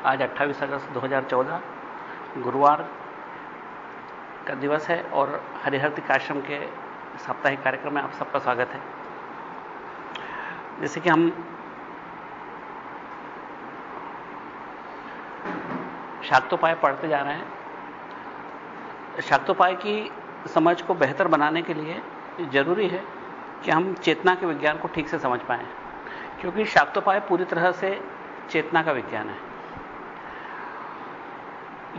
आज 28 अगस्त 2014 गुरुवार का दिवस है और हरिहर आश्रम के साप्ताहिक कार्यक्रम में आप सबका स्वागत है। जैसे कि हम शाक्तोपाय पढ़ते जा रहे हैं, शाक्तोपाय की समझ को बेहतर बनाने के लिए जरूरी है कि हम चेतना के विज्ञान को ठीक से समझ पाएं, क्योंकि शाक्तोपाय पूरी तरह से चेतना का विज्ञान है।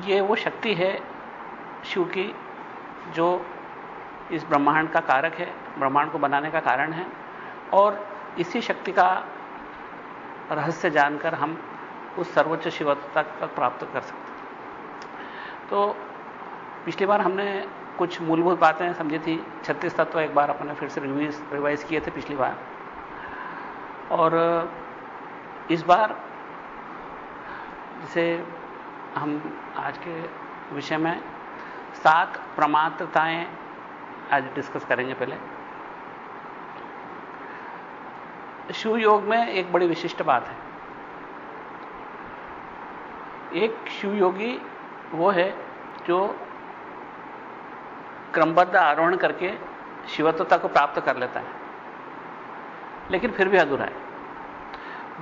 यह वो शक्ति है शिव की जो इस ब्रह्मांड का कारक है, ब्रह्मांड को बनाने का कारण है, और इसी शक्ति का रहस्य जानकर हम उस सर्वोच्च शिवत्व तक प्राप्त कर सकते हैं। तो पिछली बार हमने कुछ मूलभूत बातें समझी थी। 36 तत्व एक बार अपने फिर से रिवाइज किए थे पिछली बार, और इस बार जैसे हम आज के विषय में 7 प्रमात्रताएं आज डिस्कस करेंगे। पहले शिव योग में एक बड़ी विशिष्ट बात है। एक शिव योगी वो है जो क्रमबद्ध आरोहण करके शिवत्वता को प्राप्त कर लेता है, लेकिन फिर भी अधूरा है।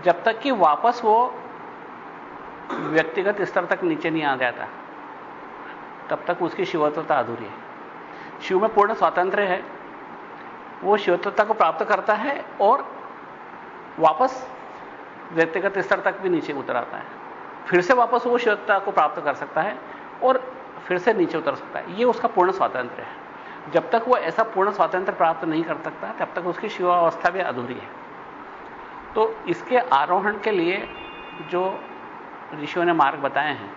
जब तक कि वापस वो व्यक्तिगत स्तर तक नीचे नहीं आ जाता, तब तक उसकी शिवत्वता अधूरी है। शिव में पूर्ण स्वातंत्र्य है, वो शिवत्वता को प्राप्त करता है और वापस व्यक्तिगत स्तर तक भी नीचे उतर आता है। फिर से वापस वो शिवत्वता को प्राप्त कर सकता है और फिर से नीचे उतर सकता है। ये उसका पूर्ण स्वातंत्र्य है। जब तक वो ऐसा पूर्ण स्वातंत्र्य प्राप्त नहीं कर सकता, तब तक उसकी शिवावस्था भी अधूरी है। तो इसके आरोहण के लिए जो ऋषियों ने मार्ग बताए हैं,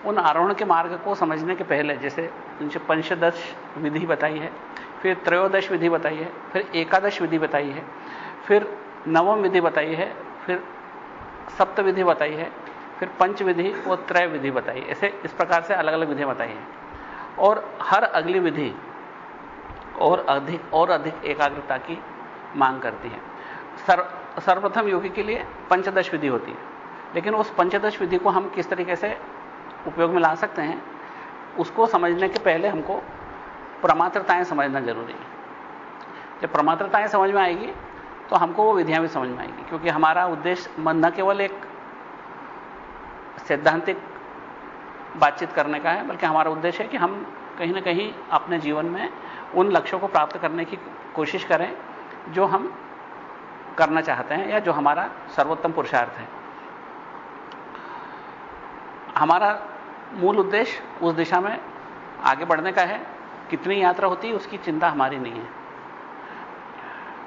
उन आरोहण के मार्ग को समझने के पहले, जैसे उनसे पंचदश विधि बताई है, फिर त्रयोदश विधि बताई है, फिर एकादश विधि बताई है, फिर नवम विधि बताई है, फिर सप्त विधि बताई है, फिर पंच विधि और त्रय विधि बताई। ऐसे इस प्रकार से अलग अलग विधियां बताई हैं, और हर अगली विधि और अधिक एकाग्रता की मांग करती है। सर्वप्रथम योगी के लिए पंचदश विधि होती है, लेकिन उस पंचदश विधि को हम किस तरीके से उपयोग में ला सकते हैं, उसको समझने के पहले हमको प्रमात्रताएं समझना जरूरी है। जब प्रमात्रताएं समझ में आएगी तो हमको वो विधियां भी समझ में आएगी, क्योंकि हमारा उद्देश्य न केवल एक सैद्धांतिक बातचीत करने का है, बल्कि हमारा उद्देश्य है कि हम कहीं ना कहीं अपने जीवन में उन लक्ष्यों को प्राप्त करने की कोशिश करें जो हम करना चाहते हैं या जो हमारा सर्वोत्तम पुरुषार्थ है। हमारा मूल उद्देश्य उस दिशा में आगे बढ़ने का है। कितनी यात्रा होती है उसकी चिंता हमारी नहीं है।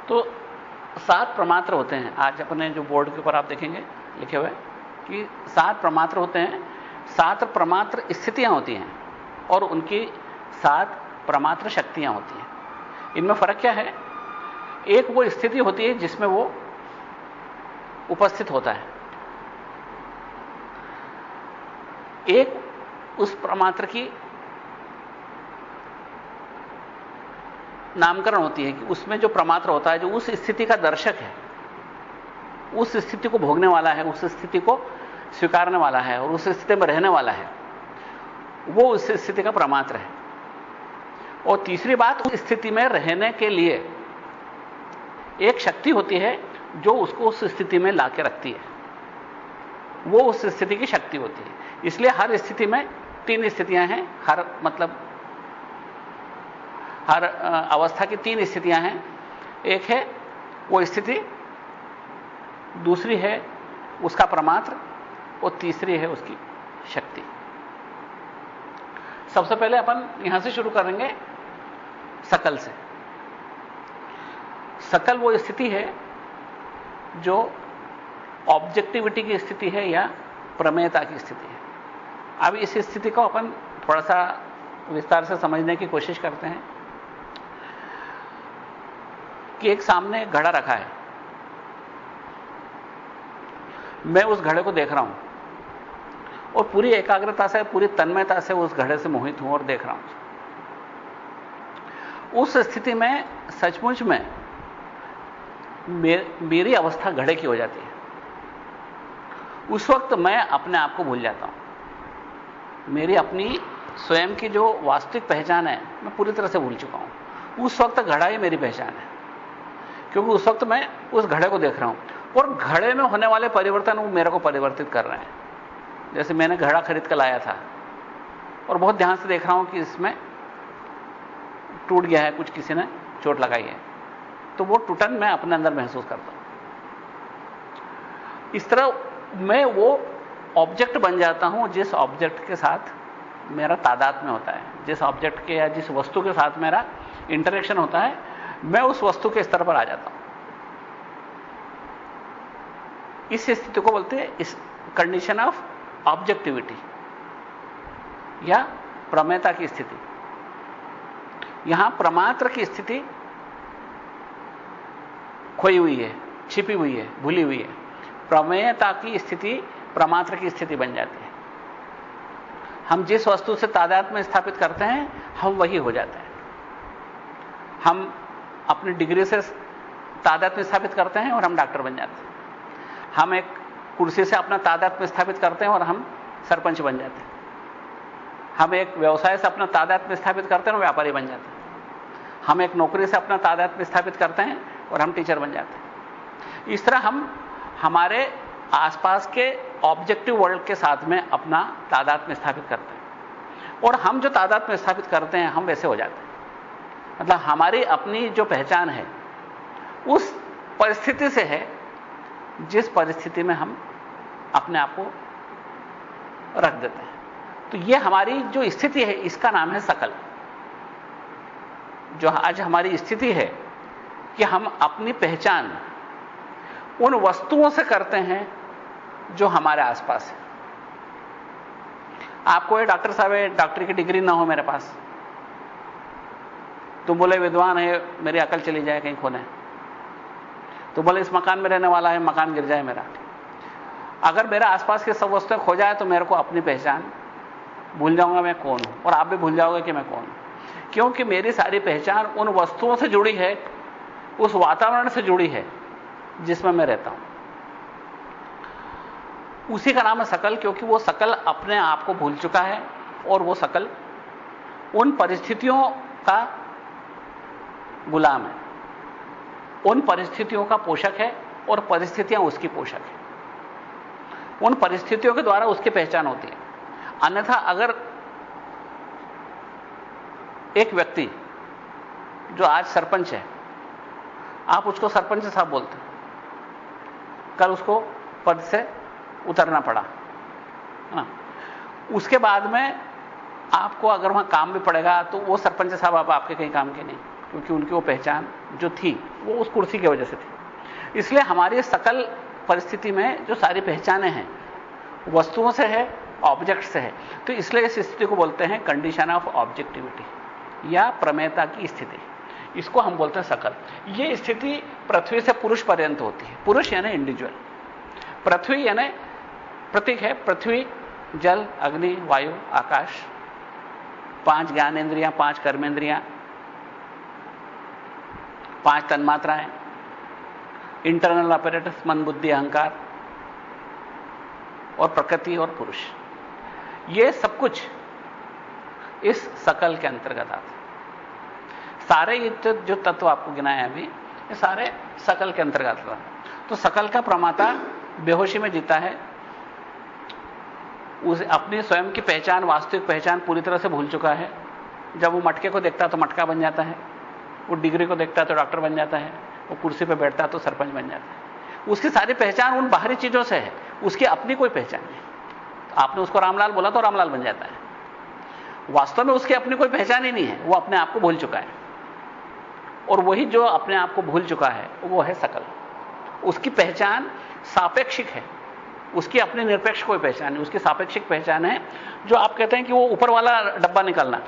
तो 7 प्रमात्र होते हैं। आज अपने जो बोर्ड के ऊपर आप देखेंगे लिखे हुए कि 7 प्रमात्र होते हैं। 7 प्रमात्र स्थितियां होती हैं और उनकी 7 प्रमात्र शक्तियां होती हैं। इनमें फर्क क्या है? एक वो स्थिति होती है जिसमें वो उपस्थित होता है, एक उस प्रमात्र की नामकरण होती है कि उसमें जो प्रमात्र होता है, जो उस स्थिति का दर्शक है, उस स्थिति को भोगने वाला है, उस स्थिति को स्वीकारने वाला है और उस स्थिति में रहने वाला है, वो उस स्थिति का प्रमात्र है। और तीसरी बात, उस स्थिति में रहने के लिए एक शक्ति होती है जो उसको उस स्थिति में लाके रखती है, वो उस स्थिति की शक्ति होती है। इसलिए हर स्थिति में 3 स्थितियां हैं। हर अवस्था की 3 स्थितियां हैं। एक है वो स्थिति, दूसरी है उसका प्रमात्र और तीसरी है उसकी शक्ति। सबसे पहले अपन यहां से शुरू करेंगे सकल से। सकल वो स्थिति है जो ऑब्जेक्टिविटी की स्थिति है या प्रमेयता की स्थिति है। अब इस स्थिति को अपन थोड़ा सा विस्तार से समझने की कोशिश करते हैं कि एक सामने घड़ा रखा है, मैं उस घड़े को देख रहा हूं और पूरी एकाग्रता से, पूरी तन्मयता से उस घड़े से मोहित हूं और देख रहा हूं। उस स्थिति में सचमुच में मेरी अवस्था घड़े की हो जाती है उस वक्त मैं अपने आप को भूल जाता हूं। मेरी अपनी स्वयं की जो वास्तविक पहचान है मैं पूरी तरह से भूल चुका हूं। उस वक्त घड़ा ही मेरी पहचान है, क्योंकि उस वक्त मैं उस घड़े को देख रहा हूं और घड़े में होने वाले परिवर्तन वो मेरे को परिवर्तित कर रहे हैं। जैसे मैंने घड़ा खरीद कर लाया था और बहुत ध्यान से देख रहा हूं कि इसमें टूट गया है, कुछ किसी ने चोट लगाई है, तो वो टूटन मैं अपने अंदर महसूस करता हूं। इस तरह मैं वो ऑब्जेक्ट बन जाता हूं जिस ऑब्जेक्ट के साथ मेरा तादात्म्य होता है, जिस ऑब्जेक्ट के या जिस वस्तु के साथ मेरा इंटरेक्शन होता है, मैं उस वस्तु के स्तर पर आ जाता हूं। इस स्थिति को बोलते हैं इस कंडीशन ऑफ ऑब्जेक्टिविटी या प्रमेयता की स्थिति। यहां प्रमात्र की स्थिति खोई हुई है, छिपी हुई है, भूली हुई है। प्रमेयता की स्थिति प्रमात्र की स्थिति बन जाती है। हम जिस वस्तु से तादात्म्य स्थापित करते हैं हम वही हो जाते हैं। हम अपनी डिग्री से तादात्म्य स्थापित करते हैं और हम डॉक्टर बन जाते हैं। हम एक कुर्सी से अपना तादात्म्य स्थापित करते हैं और हम सरपंच बन जाते हैं। हम एक व्यवसाय से अपना तादात्म्य स्थापित करते हैं और व्यापारी बन जाते हैं। हम एक नौकरी से अपना तादात्म्य स्थापित करते हैं और हम टीचर बन जाते हैं। इस तरह हम हमारे आसपास के ऑब्जेक्टिव वर्ल्ड के साथ में अपना तादात्म्य स्थापित करते हैं और हम जो तादात्म्य स्थापित करते हैं हम वैसे हो जाते हैं। मतलब हमारी अपनी जो पहचान है उस परिस्थिति से है जिस परिस्थिति में हम अपने आप को रख देते हैं। तो यह हमारी जो स्थिति है इसका नाम है सकल। जो आज हमारी स्थिति है कि हम अपनी पहचान उन वस्तुओं से करते हैं जो हमारे आसपास है। आपको ये डॉक्टर साहब है, डॉक्टरी की डिग्री ना हो मेरे पास, तुम बोले विद्वान है, मेरी अकल चली जाए कहीं खोने, तो बोले इस मकान में रहने वाला है, मकान गिर जाए मेरा। अगर मेरे आसपास की सब वस्तुएं खो जाए तो मेरे को अपनी पहचान भूल जाऊंगा मैं कौन हूं, और आप भी भूल जाओगे कि मैं कौन हूं, क्योंकि मेरी सारी पहचान उन वस्तुओं से जुड़ी है, उस वातावरण से जुड़ी है जिसमें मैं रहता हूं। उसी का नाम है सकल, क्योंकि वो सकल अपने आप को भूल चुका है और वो सकल उन परिस्थितियों का गुलाम है, उन परिस्थितियों का पोषक है और परिस्थितियां उसकी पोषक है। उन परिस्थितियों के द्वारा उसकी पहचान होती है। अन्यथा अगर एक व्यक्ति जो आज सरपंच है, आप उसको सरपंच साहब बोलते, कल उसको पद से उतरना पड़ा है ना, उसके बाद में आपको अगर वहां काम भी पड़ेगा तो वो सरपंच साहब आप आपके कहीं काम के नहीं, क्योंकि उनकी वो पहचान जो थी वो उस कुर्सी की वजह से थी। इसलिए हमारी सकल परिस्थिति में जो सारी पहचानें हैं वस्तुओं से है, ऑब्जेक्ट से है। तो इसलिए इस स्थिति को बोलते हैं कंडीशन ऑफ ऑब्जेक्टिविटी या प्रमेयता की स्थिति। इसको हम बोलते हैं सकल। यह स्थिति पृथ्वी से पुरुष पर्यंत होती है। पुरुष यानी इंडिविजुअल, पृथ्वी यानी प्रतीक है, पृथ्वी, जल, अग्नि, वायु, आकाश, 5 ज्ञानेंद्रियां, 5 कर्मेंद्रियां, 5 तन्मात्राएं, इंटरनल ऑपरेटर्स, मन, बुद्धि, अहंकार, और प्रकृति और पुरुष। ये सब कुछ इस सकल के अंतर्गत आते हैं। सारे ये जो तत्व आपको गिनाए अभी, ये सारे सकल के अंतर्गत आते हैं। तो सकल का प्रमाता बेहोशी में जीता है, उसे अपनी स्वयं की पहचान, वास्तविक पहचान पूरी तरह से भूल चुका है। जब वो मटके को देखता है तो मटका बन जाता है, वो डिग्री को देखता है तो डॉक्टर बन जाता है, वो कुर्सी पर बैठता है तो सरपंच बन जाता है। उसकी सारी पहचान उन बाहरी चीजों से है, उसकी अपनी कोई पहचान नहीं। तो आपने उसको रामलाल बोला तो रामलाल बन जाता है, वास्तव में उसकी अपनी कोई पहचान ही नहीं है, वो अपने आप को भूल चुका है। और वही जो अपने आप को भूल चुका है वो है सकल। उसकी पहचान सापेक्षिक है, उसकी अपनी निरपेक्ष कोई पहचान नहीं, उसकी सापेक्षिक पहचान है। जो आप कहते हैं कि वो ऊपर वाला डब्बा निकालना,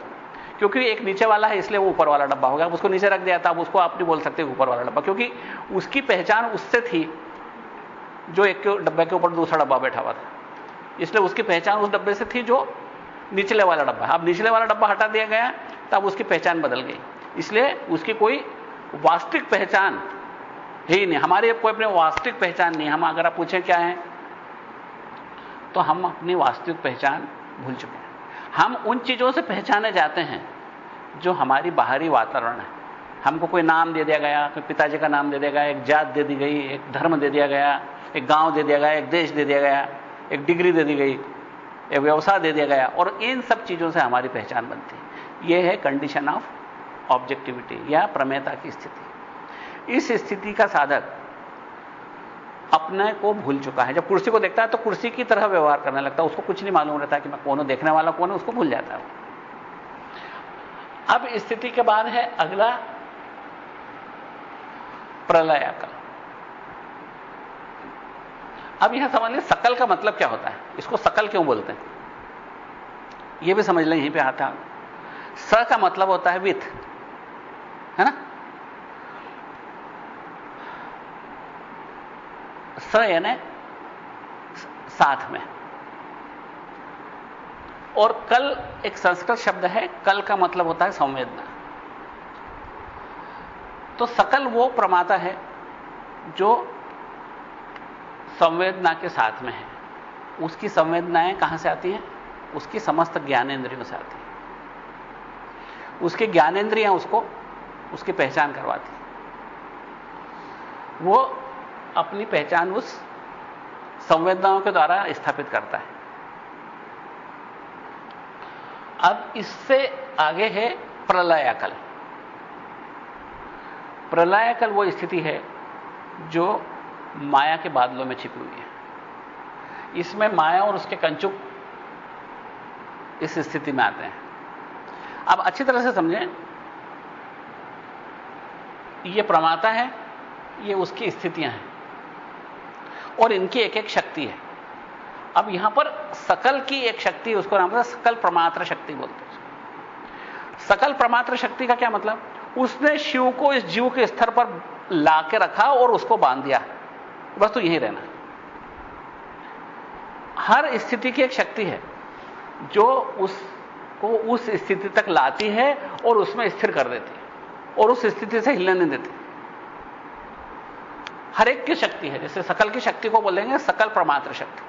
क्योंकि एक नीचे वाला है इसलिए वो ऊपर वाला डब्बा हो गया, उसको नीचे रख दिया था, अब उसको आप नहीं बोल सकते ऊपर वाला डब्बा, क्योंकि उसकी पहचान उससे थी जो एक डब्बे के ऊपर दूसरा डब्बा बैठा हुआ था, इसलिए उसकी पहचान उस डब्बे से थी जो निचले वाला डब्बा। अब निचले वाला डब्बा हटा दिया गया तब उसकी पहचान बदल गई, इसलिए उसकी कोई वास्तविक पहचान है ही नहीं। हमारी कोई अपनी वास्तविक पहचान नहीं। हम अगर आप पूछें क्या है तो हम अपनी वास्तविक पहचान भूल चुके हैं। हम उन चीजों से पहचाने जाते हैं जो हमारी बाहरी वातावरण है। हमको कोई नाम दे दिया गया, कोई पिताजी का नाम दे दिया गया, एक जात दे दी गई, एक धर्म दे दिया गया, एक गांव दे दिया गया, एक देश दे दिया गया, एक डिग्री दे दी गई, एक व्यवसाय दे दिया गया, और इन सब चीजों से हमारी पहचान बनती है। यह है कंडीशन ऑफ ऑब्जेक्टिविटी या प्रमेयता की स्थिति। इस स्थिति का साधक अपने को भूल चुका है। जब कुर्सी को देखता है तो कुर्सी की तरह व्यवहार करने लगता है, उसको कुछ नहीं मालूम रहता कि मैं कौन हूं, देखने वाला कौन है, उसको भूल जाता है। अब स्थिति के बाद है अगला प्रलयाकल। अब यहां समझ लें सकल का मतलब क्या होता है, इसको सकल क्यों बोलते हैं, यह भी समझ लें। यहीं पे आता स का मतलब होता है विथ, है ना। स यानी साथ में, और कल एक संस्कृत शब्द है, कल का मतलब होता है संवेदना। तो सकल वो प्रमाता है जो संवेदना के साथ में है। उसकी संवेदनाएं कहां से आती हैं? उसकी समस्त ज्ञानेंद्रियों से आती हैं। उसकी ज्ञानेंद्रियां उसको उसकी पहचान करवाती हैं। वो अपनी पहचान उस संवेदनाओं के द्वारा स्थापित करता है। अब इससे आगे है प्रलयाकल। प्रलयाकल वो स्थिति है जो माया के बादलों में छिपी हुई है। इसमें माया और उसके कंचुक इस स्थिति में आते हैं। अब अच्छी तरह से समझें, ये प्रमाता है, ये उसकी स्थितियां हैं, और इनकी एक एक शक्ति है। अब यहां पर सकल की एक शक्ति, उसको नाम है सकल प्रमात्र शक्ति बोलते हैं। सकल प्रमात्र शक्ति का क्या मतलब? उसने शिव को इस जीव के स्तर पर लाके रखा और उसको बांध दिया, बस तो यही रहना। हर स्थिति की एक शक्ति है जो उसको उस स्थिति तक लाती है और उसमें स्थिर कर देती है और उस स्थिति से हिलने नहीं देती। हर एक की शक्ति है। जैसे सकल की शक्ति को बोलेंगे सकल प्रमात्र शक्ति,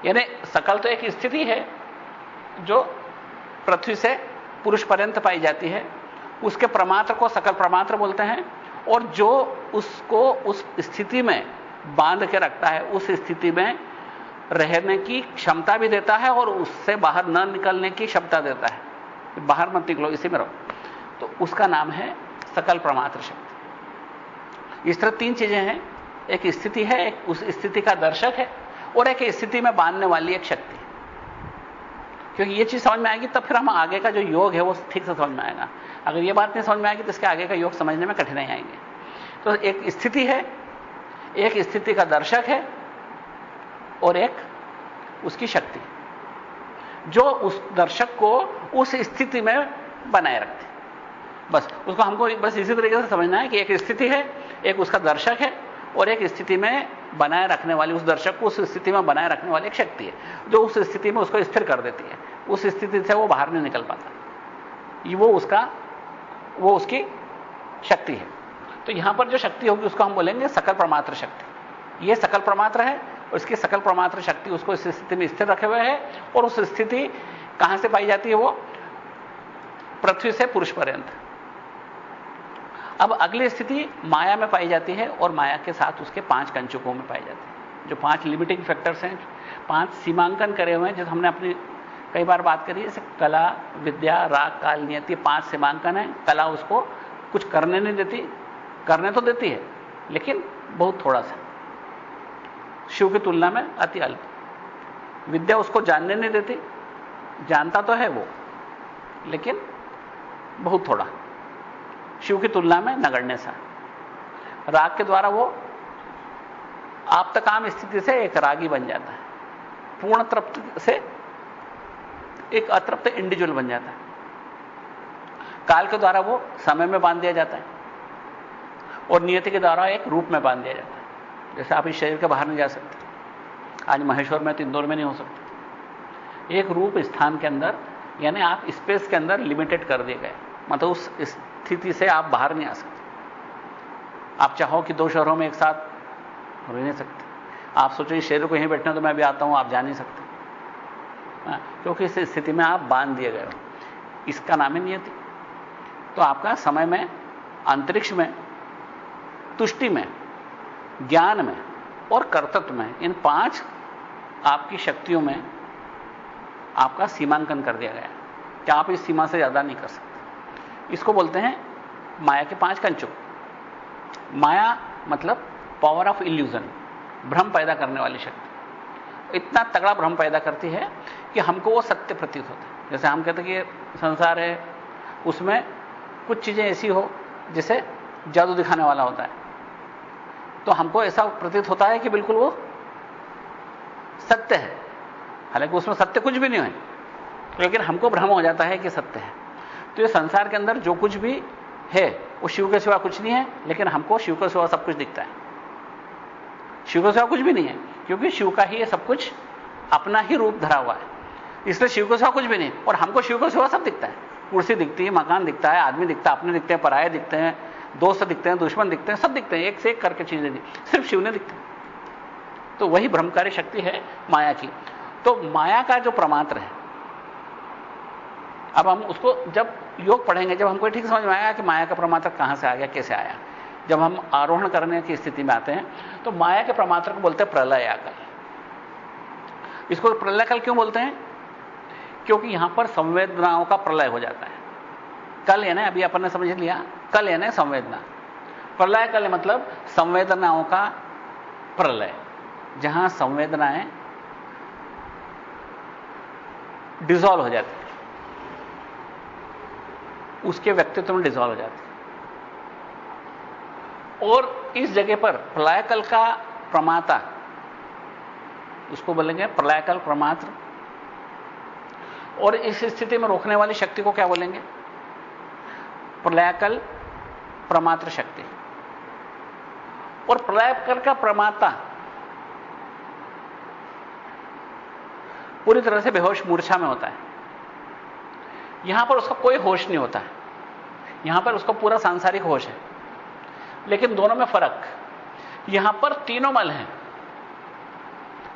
यानी सकल तो एक स्थिति है जो पृथ्वी से पुरुष पर्यंत पाई जाती है, उसके प्रमात्र को सकल प्रमात्र बोलते हैं, और जो उसको उस स्थिति में बांध के रखता है, उस स्थिति में रहने की क्षमता भी देता है और उससे बाहर न निकलने की क्षमता देता है, बाहर मत निकलो, इसी में रहो, तो उसका नाम है सकल प्रमात्र शक्ति। इस तरह तीन चीजें हैं, एक स्थिति है, एक उस स्थिति का दर्शक है, और एक स्थिति में बांधने वाली एक शक्ति। क्योंकि ये चीज समझ में आएगी तब फिर हम आगे का जो योग है वो ठीक से समझ में आएगा। अगर ये बात नहीं समझ में आएगी तो इसके आगे का योग समझने में कठिनाई आएंगे। तो एक स्थिति है, एक स्थिति का दर्शक है, और एक उसकी शक्ति जो उस दर्शक को उस स्थिति में बनाए रखती। बस उसको हमको बस इसी तरीके से समझना है कि एक स्थिति है, एक उसका दर्शक है, और एक स्थिति में बनाए रखने वाली, उस दर्शक को उस स्थिति में बनाए रखने वाली एक शक्ति है जो उस स्थिति में उसको स्थिर कर देती है। उस स्थिति से वो बाहर नहीं निकल पाता, वो उसकी शक्ति है। तो यहां पर जो शक्ति होगी उसको हम बोलेंगे सकल प्रमात्र शक्ति। ये सकल प्रमात्र है और इसकी सकल प्रमात्र शक्ति उसको इस स्थिति में स्थिर रखे हुए है, और उस स्थिति कहां से पाई जाती है? वो पृथ्वी से पुरुष पर्यंत। अब अगली स्थिति माया में पाई जाती है, और माया के साथ उसके 5 कंचुकों में पाई जाती है, जो 5 लिमिटिंग फैक्टर्स हैं, 5 सीमांकन करे हुए हैं, जो हमने अपनी कई बार बात करी है। जैसे कला, विद्या, राग, काल, नियति, 5 सीमांकन है। कला उसको कुछ करने नहीं देती, करने तो देती है लेकिन बहुत थोड़ा सा, शिव की तुलना में अति अल्प। विद्या उसको जानने नहीं देती, जानता तो है वो लेकिन बहुत थोड़ा, शिव की तुलना में नगण्य सा। राग के द्वारा वो आप्तकाम स्थिति से एक रागी बन जाता है, पूर्ण तृप्त से एक अतृप्त इंडिविजुअल बन जाता है। काल के द्वारा वो समय में बांध दिया जाता है, और नियति के द्वारा एक रूप में बांध दिया जाता है। जैसे आप इस शरीर के बाहर नहीं जा सकते, आज महेश्वर में तो इंदौर में नहीं हो सकते। एक रूप स्थान के अंदर, यानी आप स्पेस के अंदर लिमिटेड कर दिए गए, मतलब उस स्थिति से आप बाहर नहीं आ सकते। आप चाहो कि 2 शहरों में एक साथ रह नहीं सकते, आप सोचो शरीर को यहीं बैठने तो मैं भी आता हूं, आप जा नहीं सकते, क्योंकि इस स्थिति में आप बांध दिए गए हो। इसका नाम है नियति। तो आपका समय में, अंतरिक्ष में, तुष्टि में, ज्ञान में और कर्तृत्व में, इन 5 आपकी शक्तियों में आपका सीमांकन कर दिया गया है कि आप इस सीमा से ज्यादा नहीं कर सकते। इसको बोलते हैं माया के 5 कंचुक। माया मतलब पावर ऑफ इल्यूजन, भ्रम पैदा करने वाली शक्ति। इतना तगड़ा भ्रम पैदा करती है कि हमको वो सत्य प्रतीत होता है। जैसे हम कहते हैं कि संसार है, उसमें कुछ चीजें ऐसी हो जैसे जादू दिखाने वाला होता है, तो हमको ऐसा प्रतीत होता है कि बिल्कुल वो सत्य है, हालांकि उसमें सत्य कुछ भी नहीं है, लेकिन हमको भ्रम हो जाता है कि सत्य है। तो ये संसार के अंदर जो कुछ भी है वो शिव के सिवा कुछ नहीं है, लेकिन हमको शिव के सिवा सब कुछ दिखता है। शिव के सिवा कुछ भी नहीं है, क्योंकि शिव का ही ये सब कुछ अपना ही रूप धरा हुआ है, इसलिए शिव के सिवा कुछ भी नहीं, और हमको शिव के सिवा सब दिखता है। कुर्सी दिखती है, मकान दिखता है, आदमी दिखता है, अपने दिखते हैं, पराये दिखते हैं, दोस्त दिखते हैं, दुश्मन दिखते हैं, सब दिखते हैं, एक से एक करके चीजें दिखती, सिर्फ शिव ने दिखते हैं। तो वही भ्रमकारी शक्ति है माया की। तो माया का जो प्रमात्र है, अब हम उसको जब योग पढ़ेंगे, जब हमको ठीक समझ में आएगा कि माया का प्रमात्र कहां से आ गया, कैसे आया। जब हम आरोहण करने की स्थिति में आते हैं तो माया के प्रमात्र को बोलते हैं प्रलयाकल। इसको प्रलयाकल क्यों बोलते हैं? क्योंकि यहां पर संवेदनाओं का प्रलय हो जाता है। कल यानी, अभी अपन ने समझ लिया, कल यानी संवेदना, प्रलयाकल मतलब संवेदनाओं का प्रलय, जहां संवेदनाएं डिसॉल्व हो जाती है, उसके व्यक्तित्व में डिसॉल्व हो जाती है। और इस जगह पर प्रलयाकल का प्रमाता, उसको बोलेंगे प्रलयाकल प्रमात्र, और इस स्थिति में रोकने वाली शक्ति को क्या बोलेंगे? प्रलयाकल प्रमात्र शक्ति। और प्रलयाकल का प्रमाता पूरी तरह से बेहोश मूर्छा में होता है। यहां पर उसका कोई होश नहीं होता है, यहां पर उसका पूरा सांसारिक होश है। लेकिन दोनों में फर्क, यहां पर तीनों मल हैं।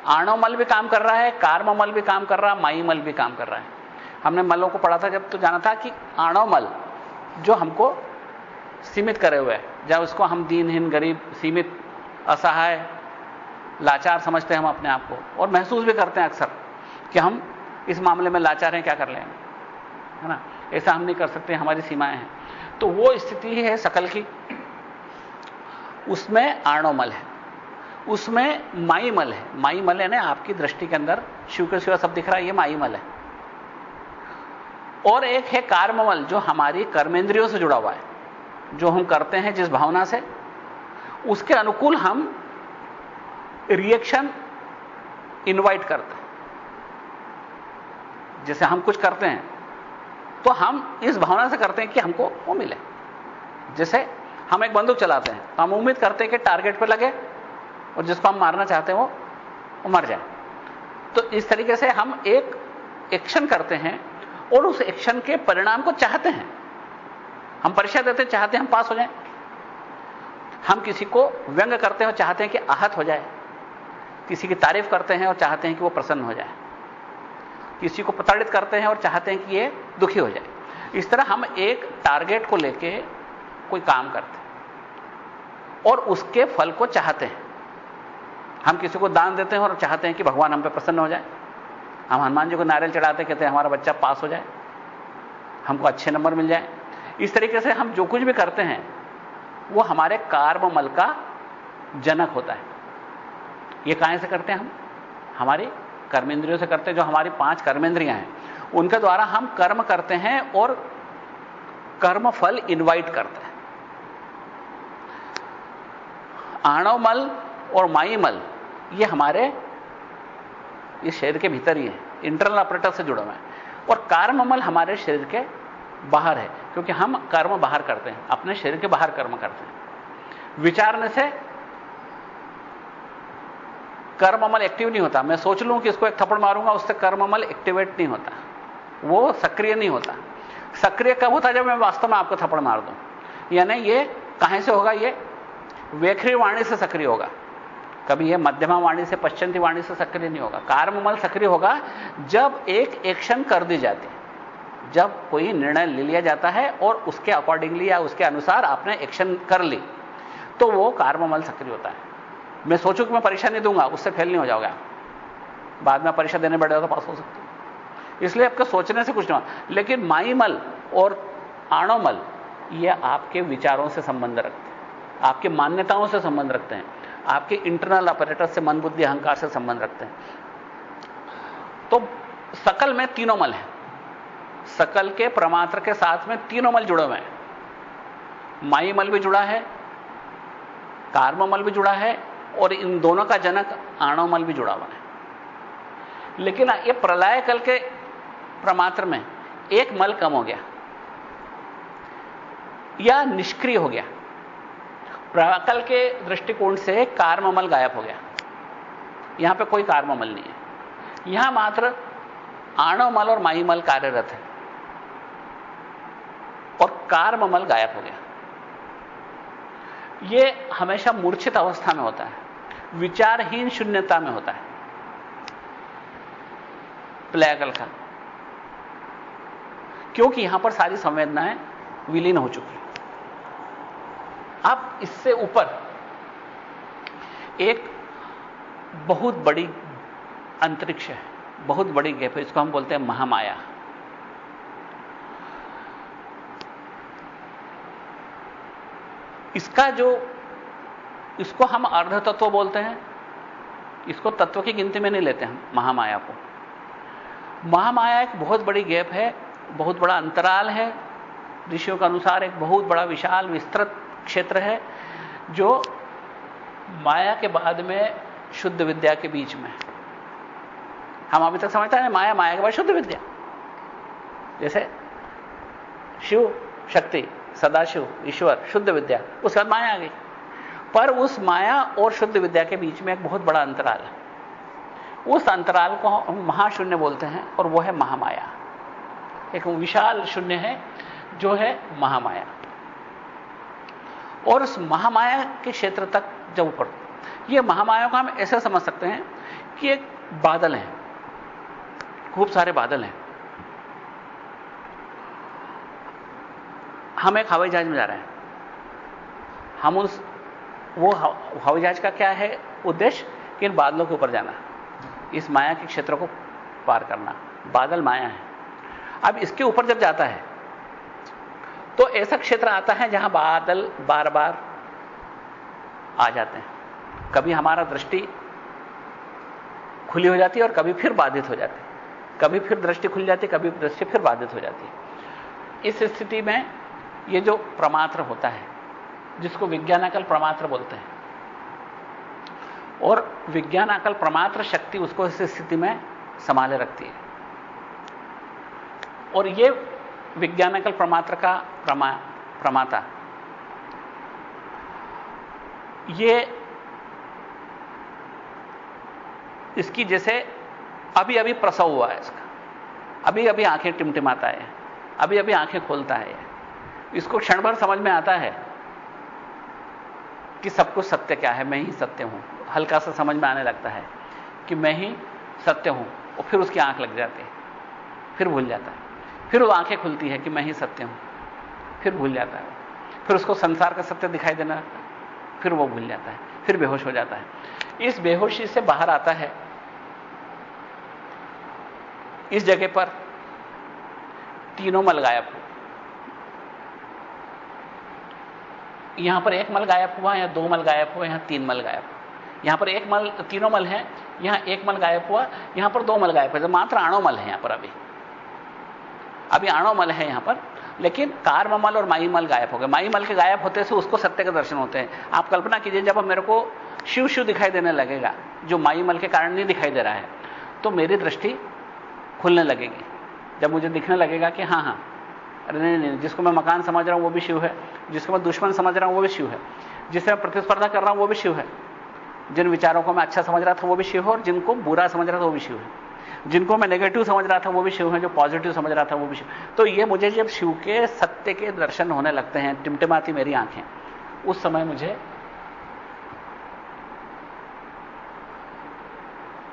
आणोमल भी काम कर रहा है, कार्ममल भी काम कर रहा है, माईमल भी काम कर रहा है। हमने मलों को पढ़ा था जब, तो जाना था कि आणोमल जो हमको सीमित करे हुए है, जब उसको हम दीनहीन, गरीब, सीमित, असहाय, लाचार समझते हैं हम अपने आप को, और महसूस भी करते हैं अक्सर कि हम इस मामले में लाचार हैं, क्या कर लेंगे, है ना, ऐसा हम नहीं कर सकते, हमारी सीमाएं हैं। तो वो स्थिति है सकल की, उसमें आणोमल है, उसमें माईमल है। माईमल है ना, आपकी दृष्टि के अंदर शिव के सिवा सब दिख रहा है, ये माईमल है। और एक है कार्ममल, जो हमारी कर्मेंद्रियों से जुड़ा हुआ है, जो हम करते हैं जिस भावना से, उसके अनुकूल हम रिएक्शन इनवाइट करते हैं। जैसे हम कुछ करते हैं तो हम इस भावना से करते हैं कि हमको वो मिले। जैसे हम एक बंदूक चलाते हैं तो हम उम्मीद करते हैं कि टारगेट पे लगे और जिसको हम मारना चाहते हैं वो मर जाए। तो इस तरीके से हम एक एक्शन करते हैं और उस एक्शन के परिणाम को चाहते हैं। हम परीक्षा देते हैं, चाहते हैं हम पास हो जाएं। हम किसी को व्यंग करते हैं और चाहते हैं कि आहत हो जाए। किसी की तारीफ करते हैं और चाहते हैं कि वो प्रसन्न हो जाए। किसी को प्रताड़ित करते हैं और चाहते हैं कि ये दुखी हो जाए। इस तरह हम एक टारगेट को लेके कोई काम करते हैं और उसके फल को चाहते हैं। हम किसी को दान देते हैं और चाहते हैं कि भगवान हम पे प्रसन्न हो जाए। हम हनुमान जी को नारियल चढ़ाते, कहते हैं हमारा बच्चा पास हो जाए, हमको अच्छे नंबर मिल जाए। इस तरीके से हम जो कुछ भी करते हैं वो हमारे कर्ममल का जनक होता है। ये कहां से करते हैं हम? हमारी कर्मेंद्रियों से करते हैं। जो हमारी 5 कर्मेंद्रियां हैं उनके द्वारा हम कर्म करते हैं और कर्म फल इनवाइट करते हैं। आणवमल और माईमल ये हमारे इस शरीर के भीतर ही है, इंटरनल ऑपरेटर से जुड़ा हुआ है। और कर्ममल हमारे शरीर के बाहर है, क्योंकि हम कर्म बाहर करते हैं, अपने शरीर के बाहर कर्म करते हैं। विचारने से कर्ममल एक्टिव नहीं होता। मैं सोच लूं कि इसको एक थप्पड़ मारूंगा, उससे कर्ममल एक्टिवेट नहीं होता, वो सक्रिय नहीं होता। सक्रिय कब होता? जब मैं वास्तव में आपको थप्पड़ मार दूं। यानी ये कहां से होगा? ये वेखरी वाणी से सक्रिय होगा। कभी यह मध्यमा वाणी से पश्चंती वाणी से सक्रिय नहीं होगा। कार्ममल सक्रिय होगा जब एक एक्शन कर दी जाती है, जब कोई निर्णय ले लिया जाता है और उसके अकॉर्डिंगली या उसके अनुसार आपने एक्शन कर ली, तो वो कार्ममल सक्रिय होता है। मैं सोचूं कि मैं परीक्षा नहीं दूंगा, उससे फेल नहीं हो जाओगे आप, बाद में परीक्षा देने बैठे तो पास हो सकते हो। इसलिए आपके सोचने से कुछ नहीं होगा। लेकिन माईमल और आणोमल ये आपके विचारों से संबंध रखते हैं, आपके मान्यताओं से संबंध रखते हैं, आपके इंटरनल अपरेटस से, मन बुद्धि अहंकार से संबंध रखते हैं। तो सकल में तीनों मल हैं, सकल के प्रमात्र के साथ में तीनों मल जुड़े हुए हैं। माईमल भी जुड़ा है, कार्ममल भी जुड़ा है, और इन दोनों का जनक आणोमल भी जुड़ा हुआ है। लेकिन ये प्रलय कल के प्रमात्र में एक मल कम हो गया या निष्क्रिय हो गया। प्रकल के दृष्टिकोण से कार्ममल गायब हो गया, यहां पे कोई कार्ममल नहीं है, यहां मात्र आणोमल और माईमल कार्यरत है और कार्ममल गायब हो गया। यह हमेशा मूर्छित अवस्था में होता है, विचारहीन शून्यता में होता है प्रलयकल का, क्योंकि यहां पर सारी संवेदनाएं विलीन हो चुकी हैं। अब इससे ऊपर एक बहुत बड़ी अंतरिक्ष है, बहुत बड़ी गैप है, इसको हम बोलते हैं महामाया। इसको हम अर्ध तत्व बोलते हैं, इसको तत्व की गिनती में नहीं लेते हम महामाया को। महामाया एक बहुत बड़ी गैप है, बहुत बड़ा अंतराल है, ऋषियों के अनुसार एक बहुत बड़ा विशाल विस्तृत क्षेत्र है, जो माया के बाद में शुद्ध विद्या के बीच में। हम अभी तक समझते हैं माया, माया के बाद शुद्ध विद्या, जैसे शिव शक्ति, सदाशिव, ईश्वर, शुद्ध विद्या, उसके बाद माया आ गई। पर उस माया और शुद्ध विद्या के बीच में एक बहुत बड़ा अंतराल है, उस अंतराल को हम महाशून्य बोलते हैं, और वो है महामाया। एक विशाल शून्य है जो है महामाया। और उस महामाया के क्षेत्र तक जब ऊपर, ये महामाया को हम ऐसे समझ सकते हैं कि एक बादल है, खूब सारे बादल हैं। हम एक हवाई जहाज में जा रहे हैं, हम वो हवाई जहाज का क्या है उद्देश्य कि इन बादलों के ऊपर जाना, इस माया के क्षेत्र को पार करना। बादल माया है। अब इसके ऊपर जब जाता है तो ऐसा क्षेत्र आता है जहां बादल बार बार आ जाते हैं। कभी हमारा दृष्टि खुली हो जाती है और कभी फिर बाधित हो जाती है, कभी फिर दृष्टि खुल जाती है, कभी दृष्टि फिर बाधित हो जाती है। इस स्थिति में ये जो प्रमात्र होता है, जिसको विज्ञानाकल प्रमात्र बोलते हैं, और विज्ञानाकल प्रमात्र शक्ति उसको इस स्थिति में संभाले रखती है। और ये विज्ञानाकल प्रमात्र का प्रमाता, ये इसकी जैसे अभी अभी प्रसव हुआ है इसका, अभी अभी आंखें टिमटिमाता है, अभी अभी आंखें खोलता है, इसको क्षण भर समझ में आता है कि सब कुछ सत्य क्या है, मैं ही सत्य हूं। हल्का सा समझ में आने लगता है कि मैं ही सत्य हूं, और फिर उसकी आंख लग जाती है, फिर भूल जाता है, फिर वो आंखें खुलती है कि मैं ही सत्य हूं, फिर भूल जाता है, फिर उसको संसार का सत्य दिखाई देना लगता है, फिर वो भूल जाता है, फिर बेहोश हो जाता है। इस बेहोशी से बाहर आता है, इस जगह पर तीनों मल गायब हुए। यहां पर एक मल गायब हुआ, यहां दो मल गायब हुए, यहां तीन मल गायब हुआ। यहां पर एक मल, तीनों मल हैं, यहां एक मल गायब हुआ, यहां पर दो मल गायब हुए, मात्र आणोमल है यहां पर। अभी आणोमल है यहां पर, लेकिन कार्ममल और माईमल गायब हो गए। माईमल के गायब होते से उसको सत्य के दर्शन होते हैं। आप कल्पना कीजिए, जब अब मेरे को शिव शिव दिखाई देने लगेगा, जो माईमल के कारण नहीं दिखाई दे रहा है, तो मेरी दृष्टि खुलने लगेगी। जब मुझे दिखने लगेगा कि हाँ हाँ, अरे नहीं, जिसको मैं मकान समझ रहा हूं वो भी शिव है, जिसको मैं दुश्मन समझ रहा हूं वो भी शिव है, जिससे मैं प्रतिस्पर्धा कर रहा हूं वो भी शिव है, जिन विचारों को मैं अच्छा समझ रहा था वो भी शिव है, और जिनको बुरा समझ रहा था वो भी शिव है, जिनको मैं नेगेटिव समझ रहा था वो भी शिव है, जो पॉजिटिव समझ रहा था वो भी शिव। तो ये मुझे जब शिव के सत्य के दर्शन होने लगते हैं, टिमटिमाती मेरी आंखें, उस समय मुझे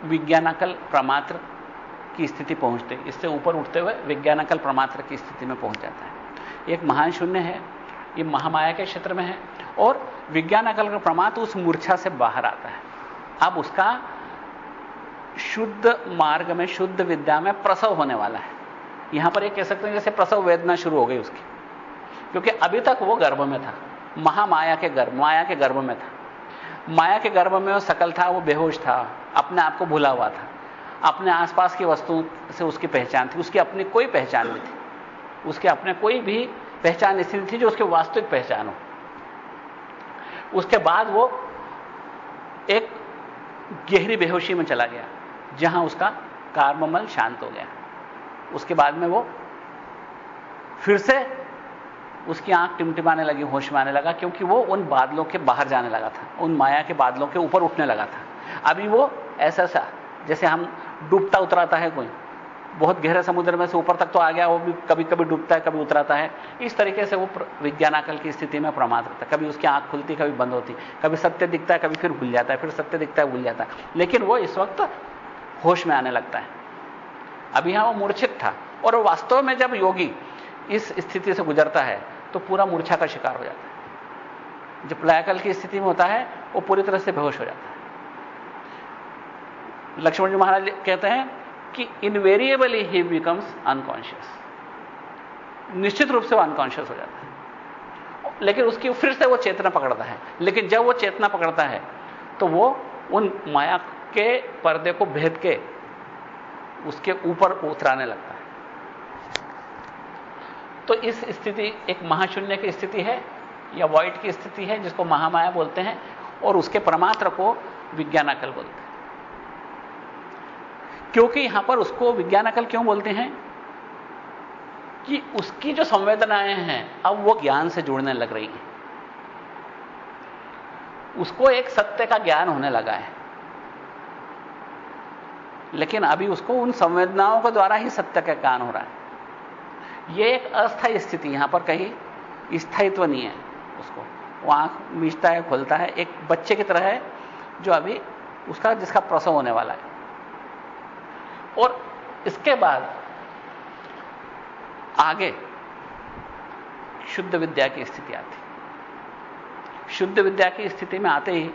विज्ञानकल प्रमात्र की स्थिति पहुंचते, इससे ऊपर उठते हुए विज्ञानकल प्रमात्र की स्थिति में पहुंच जाता है। एक महान शून्य है, ये महामाया के क्षेत्र में है, और विज्ञानकल का प्रमात्र उस मूर्छा से बाहर आता है। अब उसका शुद्ध मार्ग में, शुद्ध विद्या में प्रसव होने वाला है। यहां पर एक कह सकते हैं जैसे प्रसव वेदना शुरू हो गई उसकी, क्योंकि अभी तक वो गर्भ में था, महामाया के गर्भ, माया के गर्भ में था। माया के गर्भ में वो सकल था, वो बेहोश था, अपने आप को भूला हुआ था, अपने आसपास की वस्तुओं से उसकी पहचान थी, उसकी अपनी कोई पहचान नहीं थी, उसके अपने कोई भी पहचान ऐसी नहीं थी जो उसकी वास्तविक पहचान हो। उसके बाद वो एक गहरी बेहोशी में चला गया, जहां उसका कार्ममल शांत हो गया। उसके बाद में वो फिर से उसकी आंख टिमटिमाने लगी, होश में आने लगा, क्योंकि वो उन बादलों के बाहर जाने लगा था, उन माया के बादलों के ऊपर उठने लगा था। अभी वो ऐसा सा जैसे हम डूबता उतराता है, कोई बहुत गहरे समुद्र में से ऊपर तक तो आ गया, वो भी कभी कभी डूबता है, कभी उतराता है। इस तरीके से वो विज्ञानाकल की स्थिति में प्रमात्र था। कभी उसकी आंख खुलती, कभी बंद होती, कभी सत्य दिखता है, कभी फिर भूल जाता है, फिर सत्य दिखता है, भूल जाता है, लेकिन वो इस वक्त होश में आने लगता है। अभी यहां वो मूर्छित था, और वास्तव में जब योगी इस स्थिति से गुजरता है तो पूरा मूर्छा का शिकार हो जाता है। जब प्रलयकाल की स्थिति में होता है वो पूरी तरह से बेहोश हो जाता है। लक्ष्मण जी महाराज कहते हैं कि इनवेरिएबली ही बिकम्स अनकॉन्शियस, निश्चित रूप से वो अनकॉन्शियस हो जाता है, लेकिन उसकी फिर से वो चेतना पकड़ता है। लेकिन जब वो चेतना पकड़ता है तो वो उन माया के पर्दे को भेद के उसके ऊपर उतराने लगता है। तो इस स्थिति एक महाशून्य की स्थिति है, या वॉइड की स्थिति है, जिसको महामाया बोलते हैं, और उसके प्रमात्र को विज्ञानाकल बोलते हैं। क्योंकि यहां पर उसको विज्ञानाकल क्यों बोलते हैं कि उसकी जो संवेदनाएं हैं अब वो ज्ञान से जुड़ने लग रही हैं, उसको एक सत्य का ज्ञान होने लगा है, लेकिन अभी उसको उन संवेदनाओं के द्वारा ही सत्य का ज्ञान हो रहा है। यह एक अस्थायी स्थिति, यहां पर कहीं स्थायित्व नहीं है उसको। वो आंख मीचता है, खोलता है, एक बच्चे की तरह है जो अभी उसका जिसका प्रसव होने वाला है। और इसके बाद आगे शुद्ध विद्या की स्थिति आती। शुद्ध विद्या की स्थिति में आते ही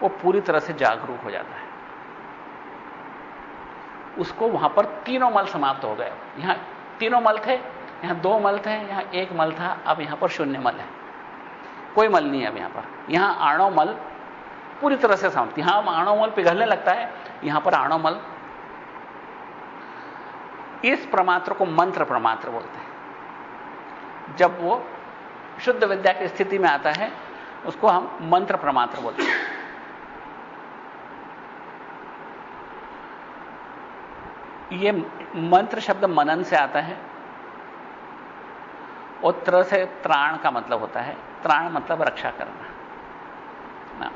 वो पूरी तरह से जागरूक हो जाता है। उसको वहां पर तीनों मल समाप्त हो गए। यहां तीनों मल थे, यहां दो मल थे, यहां एक मल था, अब यहां पर शून्य मल है, कोई मल नहीं है अब यहां पर। यहां आणव मल पूरी तरह से समाप्त। यहां आणव मल पिघलने लगता है, यहां पर आणव मल। इस प्रमात्र को मंत्र प्रमात्र बोलते हैं। जब वो शुद्ध विद्या की स्थिति में आता है उसको हम मंत्र प्रमात्र बोलते हैं। ये मंत्र शब्द मनन से आता है, और त्र से त्राण का मतलब होता है। त्राण मतलब रक्षा करना ना।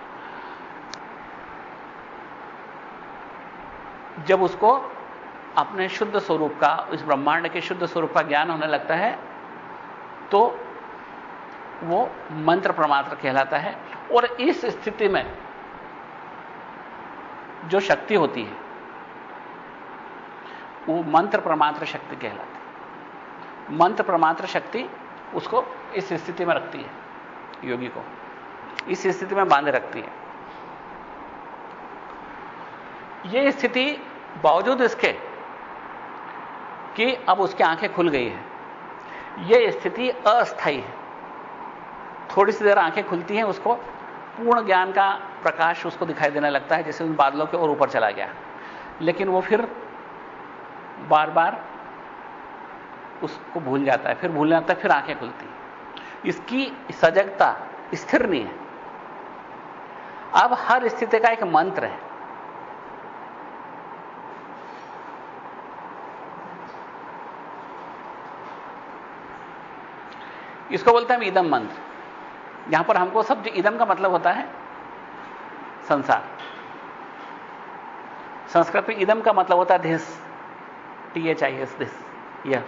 जब उसको अपने शुद्ध स्वरूप का, इस ब्रह्मांड के शुद्ध स्वरूप का ज्ञान होने लगता है तो वो मंत्र प्रमात्र कहलाता है। और इस स्थिति में जो शक्ति होती है वो मंत्र प्रमात्र शक्ति कहलाती है। मंत्र प्रमात्र शक्ति उसको इस स्थिति में रखती है, योगी को इस स्थिति में बांधे रखती है। यह स्थिति बावजूद इसके कि अब उसकी आंखें खुल गई है, यह स्थिति अस्थायी है। थोड़ी सी देर आंखें खुलती हैं, उसको पूर्ण ज्ञान का प्रकाश उसको दिखाई देने लगता है, जैसे उन बादलों के और ऊपर चला गया। लेकिन वो फिर बार बार उसको भूल जाता है, फिर भूल जाता है, फिर आंखें खुलती हैं। इसकी सजगता स्थिर नहीं है। अब हर स्थिति का एक मंत्र है। इसको बोलते हैं इदम मंत्र। यहां पर हमको सब इदम का मतलब होता है संसार। संस्कृत में इदम का मतलब होता है धिस, THIS, दिस, यह।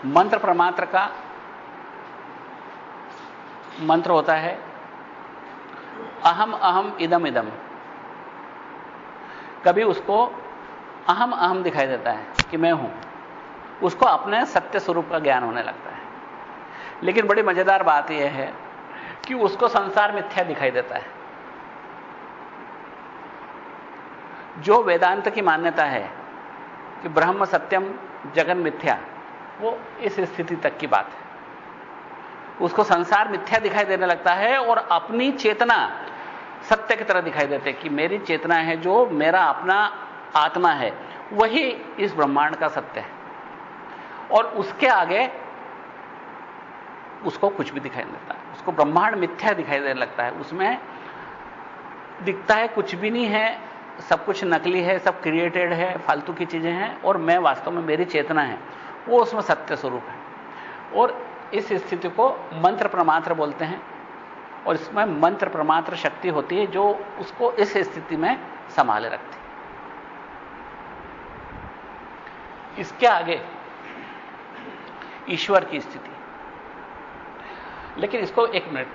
मंत्र प्रमात्र का मंत्र होता है अहम अहम इदम इदम। कभी उसको अहम अहम दिखाई देता है कि मैं हूं, उसको अपने सत्य स्वरूप का ज्ञान होने लगता है। लेकिन बड़ी मजेदार बात यह है कि उसको संसार मिथ्या दिखाई देता है। जो वेदांत की मान्यता है कि ब्रह्म सत्यम जगन मिथ्या, वो इस स्थिति तक की बात है। उसको संसार मिथ्या दिखाई देने लगता है और अपनी चेतना सत्य की तरह दिखाई देते कि मेरी चेतना है, जो मेरा अपना आत्मा है, वही इस ब्रह्मांड का सत्य है। और उसके आगे उसको कुछ भी दिखाई नहीं देता, उसको ब्रह्मांड मिथ्या दिखाई देने लगता है। उसमें दिखता है कुछ भी नहीं है, सब कुछ नकली है, सब क्रिएटेड है, फालतू की चीजें हैं, और मैं वास्तव में मेरी चेतना है, वो उसमें सत्य स्वरूप है। और इस स्थिति को मंत्र प्रमात्र बोलते हैं। और इसमें मंत्र प्रमात्र शक्ति होती है जो उसको इस स्थिति में संभाले रखती है। इसके आगे ईश्वर की स्थिति। लेकिन इसको एक मिनट,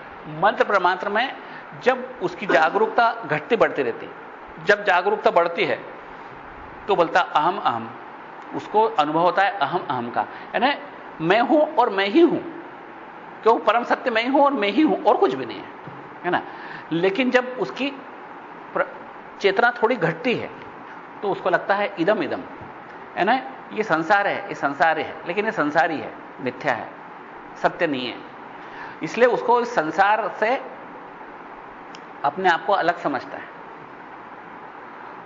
मंत्र प्रमात्र में जब उसकी जागरूकता घटती बढ़ती रहती है, जब जागरूकता बढ़ती है तो बोलता अहम अहम, उसको अनुभव होता है अहम अहम का, यानी मैं हूं और मैं ही हूं, क्यों परम सत्य मैं ही हूं और मैं ही हूं और कुछ भी नहीं है ना। लेकिन जब उसकी चेतना थोड़ी घटती है तो उसको लगता है इदम इदम, है ना, ये संसार है, ये संसार है, लेकिन ये संसारी है, मिथ्या है, सत्य नहीं है। इसलिए उसको इस संसार से अपने आप को अलग समझता है।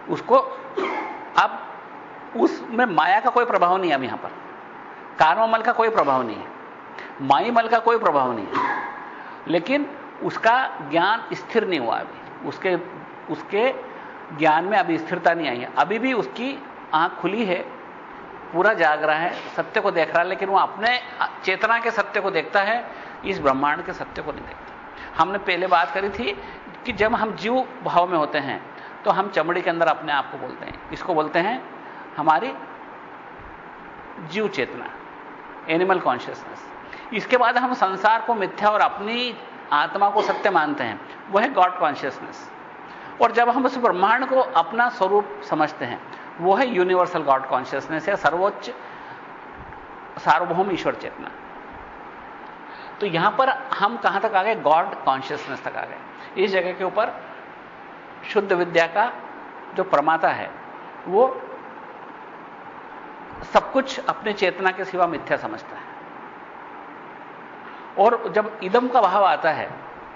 उसको अब उसमें माया का कोई प्रभाव नहीं है। अब यहां पर कार्ममल का कोई प्रभाव नहीं है, माई मल का कोई प्रभाव नहीं है, लेकिन उसका ज्ञान स्थिर नहीं हुआ। अभी उसके ज्ञान में अभी स्थिरता नहीं आई है। अभी भी उसकी आंख खुली है, पूरा जाग रहा है, सत्य को देख रहा है, लेकिन वो अपने चेतना के सत्य को देखता है, इस ब्रह्मांड के सत्य को नहीं देखता। हमने पहले बात करी थी कि जब हम जीव भाव में होते हैं तो हम चमड़ी के अंदर अपने आप को बोलते हैं, इसको बोलते हैं हमारी जीव चेतना, एनिमल कॉन्शियसनेस। इसके बाद हम संसार को मिथ्या और अपनी आत्मा को सत्य मानते हैं, वह है गॉड कॉन्शियसनेस। और जब हम उस ब्रह्मांड को अपना स्वरूप समझते हैं, वो है यूनिवर्सल गॉड कॉन्शियसनेस, या सर्वोच्च सार्वभौम ईश्वर चेतना। तो यहां पर हम कहां तक आ गए? गॉड कॉन्शियसनेस तक आ गए। इस जगह के ऊपर शुद्ध विद्या का जो प्रमाता है वो सब कुछ अपने चेतना के सिवा मिथ्या समझता है। और जब इदम का भाव आता है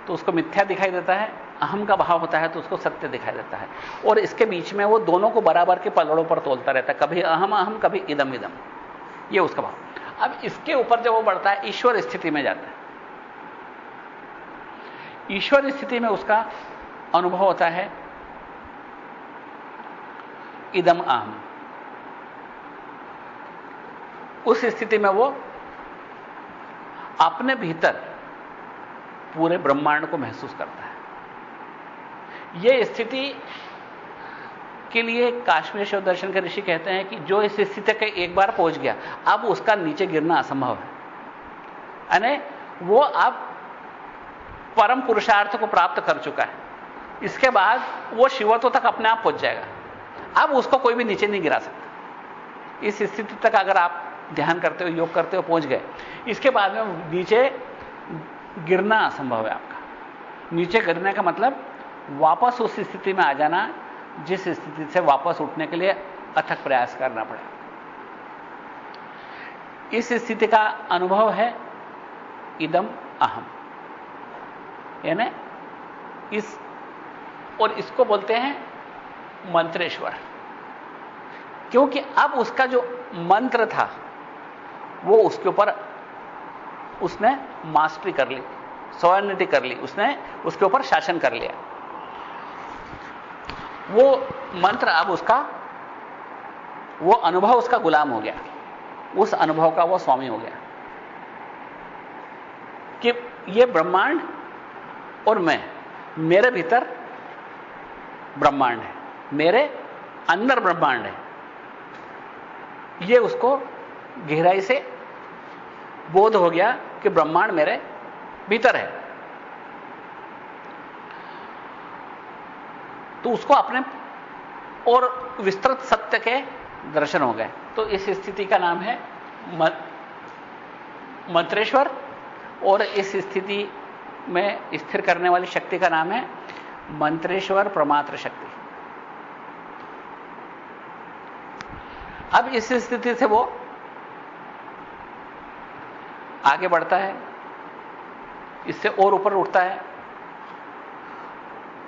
तो उसको मिथ्या दिखाई देता है, अहम का भाव होता है तो उसको सत्य दिखाई देता है। और इसके बीच में वो दोनों को बराबर के पलड़ों पर तोलता रहता है, कभी अहम अहम, कभी इदम इदम, ये उसका भाव। अब इसके ऊपर जब वो बढ़ता है, ईश्वर स्थिति में जाता है। ईश्वर स्थिति में उसका अनुभव होता है इदम अहम। उस स्थिति में वो अपने भीतर पूरे ब्रह्मांड को महसूस करता है। यह स्थिति के लिए काश्मीर शिव दर्शन के ऋषि कहते हैं कि जो इस स्थिति के एक बार पहुंच गया, अब उसका नीचे गिरना असंभव है। यानी वो अब परम पुरुषार्थ को प्राप्त कर चुका है। इसके बाद वो शिवत्व तक अपने आप पहुंच जाएगा। अब उसको कोई भी नीचे नहीं गिरा सकता। इस स्थिति तक अगर आप ध्यान करते हो, योग करते हो, पहुंच गए, इसके बाद में नीचे गिरना असंभव है आपका। नीचे गिरने का मतलब वापस उस स्थिति में आ जाना जिस स्थिति से वापस उठने के लिए अथक प्रयास करना पड़े। इस स्थिति का अनुभव है इदम अहम, यानी और इसको बोलते हैं मंत्रेश्वर, क्योंकि अब उसका जो मंत्र था वो उसके ऊपर उसने मास्टरी कर ली, सॉवर्निटी कर ली, उसने उसके ऊपर शासन कर लिया। वो मंत्र अब उसका, वो अनुभव उसका गुलाम हो गया, उस अनुभव का वो स्वामी हो गया कि ये ब्रह्मांड और मैं, मेरे भीतर ब्रह्मांड है, मेरे अंदर ब्रह्मांड है। ये उसको गहराई से बोध हो गया कि ब्रह्मांड मेरे भीतर है, तो उसको अपने और विस्तृत सत्य के दर्शन हो गए। तो इस स्थिति का नाम है मंत्रेश्वर, और इस स्थिति में स्थिर करने वाली शक्ति का नाम है मंत्रेश्वर प्रमात्र शक्ति। अब इस स्थिति से वो आगे बढ़ता है, इससे और ऊपर उठता है।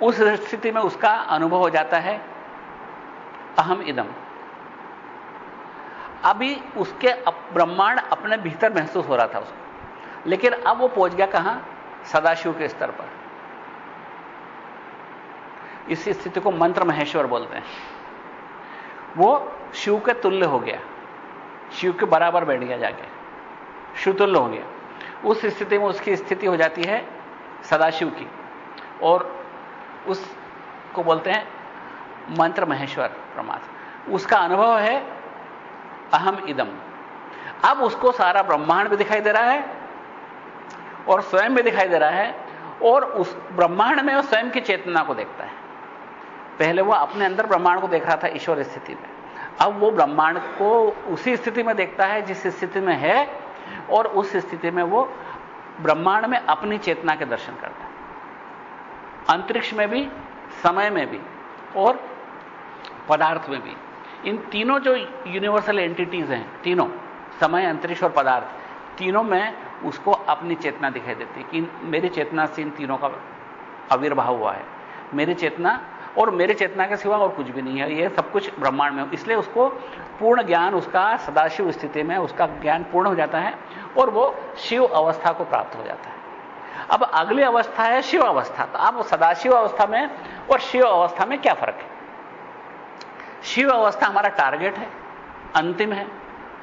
उस स्थिति में उसका अनुभव हो जाता है अहम इदम। अभी उसके ब्रह्मांड अपने भीतर महसूस हो रहा था उसको, लेकिन अब वो पहुंच गया कहां? सदाशिव के स्तर पर। इस स्थिति को मंत्र महेश्वर बोलते हैं। वो शिव के तुल्य हो गया, शिव के बराबर बैठ गया, जाके शिव तुल्य हो गया। उस स्थिति में उसकी स्थिति हो जाती है सदाशिव की, और उसको बोलते हैं मंत्र महेश्वर परमात्मा। उसका अनुभव है अहम इदम। अब उसको सारा ब्रह्मांड भी दिखाई दे रहा है और स्वयं भी दिखाई दे रहा है, और उस ब्रह्मांड में वो स्वयं की चेतना को देखता है। पहले वो अपने अंदर ब्रह्मांड को देख रहा था ईश्वर स्थिति में, अब वो ब्रह्मांड को उसी स्थिति में देखता है जिस स्थिति में है, और उस स्थिति में वो ब्रह्मांड में अपनी चेतना के दर्शन करता है। अंतरिक्ष में भी, समय में भी, और पदार्थ में भी। इन तीनों जो यूनिवर्सल एंटिटीज हैं, तीनों, समय, अंतरिक्ष और पदार्थ, तीनों में उसको अपनी चेतना दिखाई देती है कि मेरी चेतना से इन तीनों का आविर्भाव हुआ है। मेरी चेतना और मेरी चेतना के सिवा और कुछ भी नहीं है, ये सब कुछ ब्रह्मांड में। इसलिए उसको पूर्ण ज्ञान, उसका सदाशिव स्थिति में उसका ज्ञान पूर्ण हो जाता है, और वो शिव अवस्था को प्राप्त हो जाता है। अब अगली अवस्था है शिव अवस्था। तो अब सदाशिव अवस्था में और शिव अवस्था में क्या फर्क है? शिव अवस्था हमारा टारगेट है, अंतिम है,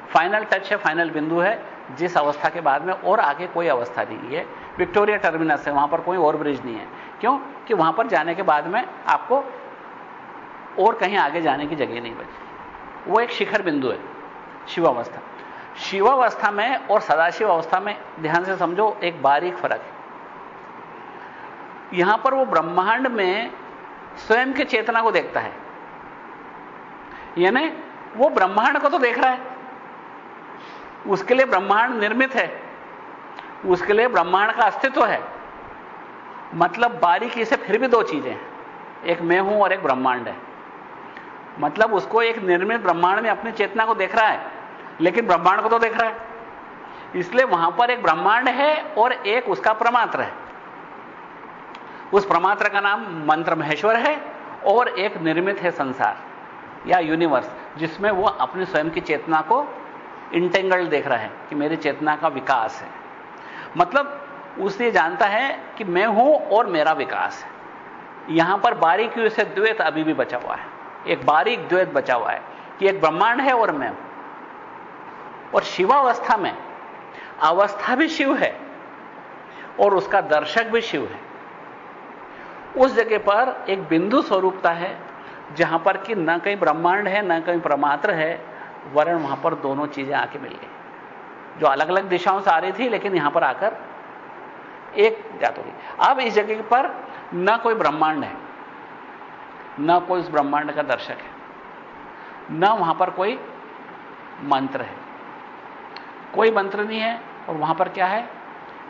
फाइनल टच है, फाइनल बिंदु है, जिस अवस्था के बाद में और आगे कोई अवस्था नहीं है। विक्टोरिया टर्मिनस है, वहां पर कोई और ब्रिज नहीं है। क्यों? कि वहां पर जाने के बाद में आपको और कहीं आगे जाने की जगह नहीं बची। वो एक शिखर बिंदु है शिव अवस्था। शिव अवस्था में और सदाशिव अवस्था में ध्यान से समझो, एक बारीक फर्क है। यहां पर वो ब्रह्मांड में स्वयं की चेतना को देखता है, यानी वो ब्रह्मांड को तो देख रहा है, उसके लिए ब्रह्मांड निर्मित है, उसके लिए ब्रह्मांड का अस्तित्व है। मतलब बारीकी से फिर भी दो चीजें हैं, एक मैं हूं और एक ब्रह्मांड है। मतलब उसको एक निर्मित ब्रह्मांड में अपनी चेतना को देख रहा है, लेकिन ब्रह्मांड को तो देख रहा है। इसलिए वहां पर एक ब्रह्मांड है और एक उसका प्रमात्र है। उस प्रमात्र का नाम मंत्र महेश्वर है, और एक निर्मित है संसार या यूनिवर्स, जिसमें वो अपनी स्वयं की चेतना को इंटेंगल्ड देख रहा है कि मेरी चेतना का विकास है। मतलब उसे जानता है कि मैं हूं और मेरा विकास है। यहां पर बारीकियों से द्वैत अभी भी बचा हुआ है, एक बारीक द्वैत बचा हुआ है कि एक ब्रह्मांड है और मैं हूं। और शिवावस्था में अवस्था भी शिव है और उसका दर्शक भी शिव है। उस जगह पर एक बिंदु स्वरूपता है जहां पर कि न कहीं ब्रह्मांड है न कहीं प्रमात्र है, वरन वहां पर दोनों चीजें आके मिल गई, जो अलग अलग दिशाओं से आ रही थी, लेकिन यहां पर आकर एक जात हो गई। अब इस जगह पर न कोई ब्रह्मांड है, न कोई उस ब्रह्मांड का दर्शक है, न वहां पर कोई मंत्र है, कोई मंत्र नहीं है। और वहां पर क्या है?